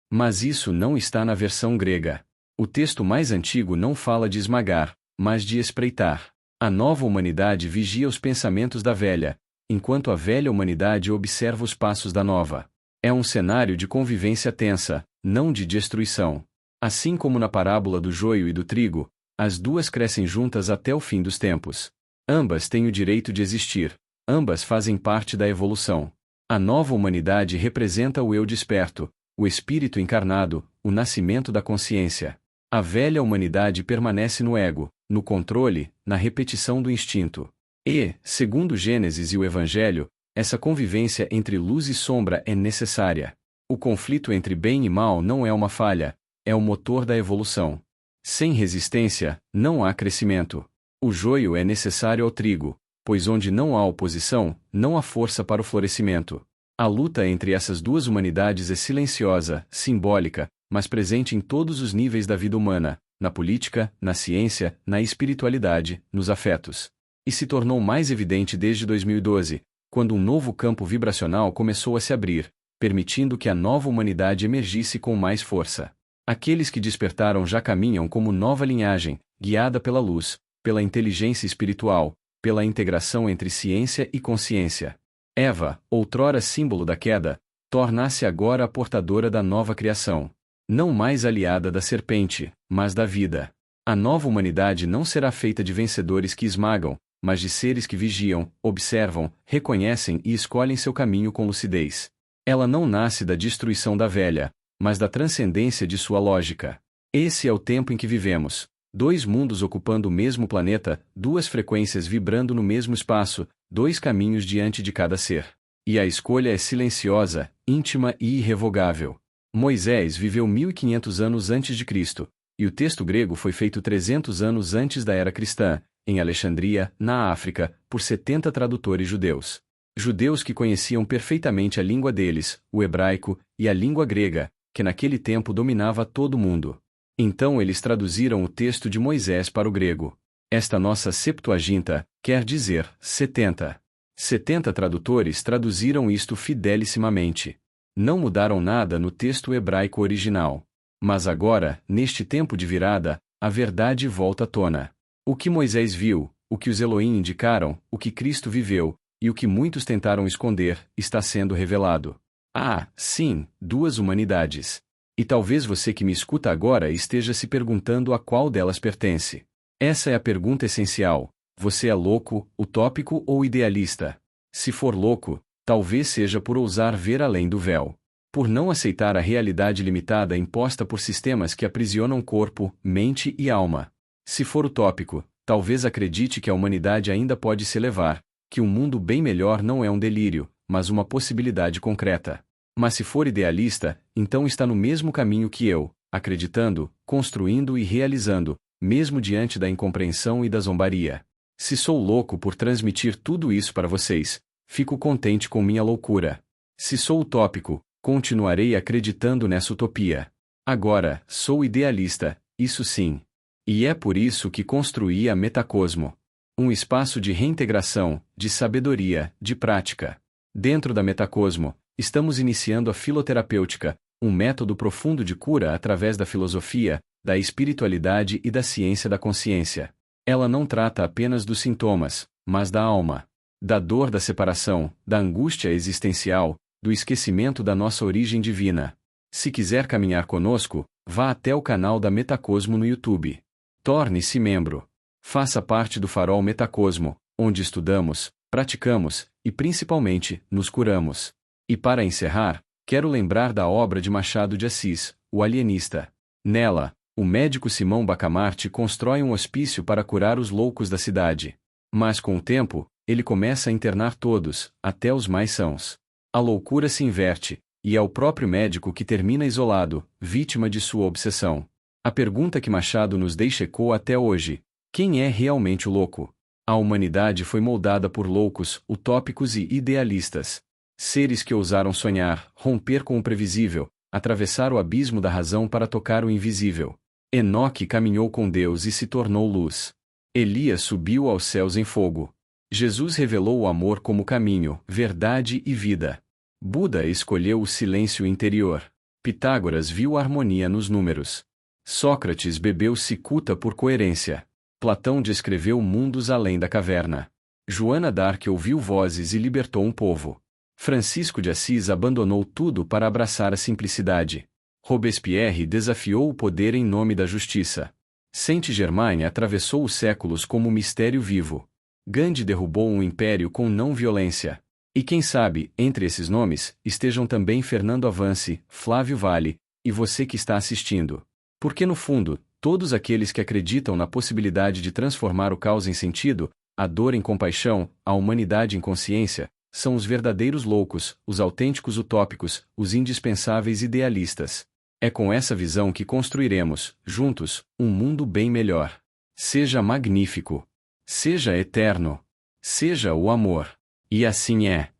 Mas isso não está na versão grega. O texto mais antigo não fala de esmagar, mas de espreitar. A nova humanidade vigia os pensamentos da velha, enquanto a velha humanidade observa os passos da nova. É um cenário de convivência tensa, não de destruição. Assim como na parábola do joio e do trigo, as duas crescem juntas até o fim dos tempos. Ambas têm o direito de existir, ambas fazem parte da evolução. A nova humanidade representa o eu desperto, o espírito encarnado, o nascimento da consciência. A velha humanidade permanece no ego, no controle, na repetição do instinto. E, segundo Gênesis e o Evangelho, essa convivência entre luz e sombra é necessária. O conflito entre bem e mal não é uma falha, é o motor da evolução. Sem resistência, não há crescimento. O joio é necessário ao trigo, pois onde não há oposição, não há força para o florescimento. A luta entre essas duas humanidades é silenciosa, simbólica, mas presente em todos os níveis da vida humana, na política, na ciência, na espiritualidade, nos afetos. E se tornou mais evidente desde 2012, quando um novo campo vibracional começou a se abrir, permitindo que a nova humanidade emergisse com mais força. Aqueles que despertaram já caminham como nova linhagem, guiada pela luz, pela inteligência espiritual, pela integração entre ciência e consciência. Eva, outrora símbolo da queda, torna-se agora a portadora da nova criação. Não mais aliada da serpente, mas da vida. A nova humanidade não será feita de vencedores que esmagam, mas de seres que vigiam, observam, reconhecem e escolhem seu caminho com lucidez. Ela não nasce da destruição da velha, mas da transcendência de sua lógica. Esse é o tempo em que vivemos. Dois mundos ocupando o mesmo planeta, duas frequências vibrando no mesmo espaço, dois caminhos diante de cada ser. E a escolha é silenciosa, íntima e irrevogável. Moisés viveu 1500 anos antes de Cristo, e o texto grego foi feito 300 anos antes da era cristã, em Alexandria, na África, por 70 tradutores judeus. Judeus que conheciam perfeitamente a língua deles, o hebraico, e a língua grega, que naquele tempo dominava todo o mundo. Então eles traduziram o texto de Moisés para o grego. Esta nossa Septuaginta, quer dizer, 70. 70 tradutores traduziram isto fidelissimamente. Não mudaram nada no texto hebraico original. Mas agora, neste tempo de virada, a verdade volta à tona. O que Moisés viu, o que os Elohim indicaram, o que Cristo viveu, e o que muitos tentaram esconder, está sendo revelado. Ah, sim, duas humanidades. E talvez você que me escuta agora esteja se perguntando a qual delas pertence. Essa é a pergunta essencial. Você é louco, utópico ou idealista? Se for louco, talvez seja por ousar ver além do véu. Por não aceitar a realidade limitada imposta por sistemas que aprisionam corpo, mente e alma. Se for utópico, talvez acredite que a humanidade ainda pode se elevar, que um mundo bem melhor não é um delírio, mas uma possibilidade concreta. Mas se for idealista, então está no mesmo caminho que eu, acreditando, construindo e realizando, mesmo diante da incompreensão e da zombaria. Se sou louco por transmitir tudo isso para vocês, fico contente com minha loucura. Se sou utópico, continuarei acreditando nessa utopia. Agora, sou idealista, isso sim. E é por isso que construí a Metacosmo. Um espaço de reintegração, de sabedoria, de prática. Dentro da Metacosmo, estamos iniciando a filoterapêutica, um método profundo de cura através da filosofia, da espiritualidade e da ciência da consciência. Ela não trata apenas dos sintomas, mas da alma. Da dor da separação, da angústia existencial, do esquecimento da nossa origem divina. Se quiser caminhar conosco, vá até o canal da Metacosmo no YouTube. Torne-se membro. Faça parte do Farol Metacosmo, onde estudamos, praticamos, e principalmente, nos curamos. E para encerrar, quero lembrar da obra de Machado de Assis, O Alienista. Nela, o médico Simão Bacamarte constrói um hospício para curar os loucos da cidade. Mas com o tempo, ele começa a internar todos, até os mais sãos. A loucura se inverte, e é o próprio médico que termina isolado, vítima de sua obsessão. A pergunta que Machado nos deixa ecoa até hoje: quem é realmente o louco? A humanidade foi moldada por loucos, utópicos e idealistas. Seres que ousaram sonhar, romper com o previsível, atravessar o abismo da razão para tocar o invisível. Enoque caminhou com Deus e se tornou luz. Elias subiu aos céus em fogo. Jesus revelou o amor como caminho, verdade e vida. Buda escolheu o silêncio interior. Pitágoras viu a harmonia nos números. Sócrates bebeu cicuta por coerência. Platão descreveu mundos além da caverna. Joana d'Arc ouviu vozes e libertou um povo. Francisco de Assis abandonou tudo para abraçar a simplicidade. Robespierre desafiou o poder em nome da justiça. Saint-Germain atravessou os séculos como mistério vivo. Gandhi derrubou um império com não-violência. E quem sabe, entre esses nomes, estejam também Fernando Avance, Flávio Vale, e você que está assistindo. Porque no fundo, todos aqueles que acreditam na possibilidade de transformar o caos em sentido, A dor em compaixão, a humanidade em consciência, são os verdadeiros loucos, os autênticos utópicos, os indispensáveis idealistas. É com essa visão que construiremos, juntos, um mundo bem melhor. Seja magnífico. Seja eterno. Seja o amor. E assim é.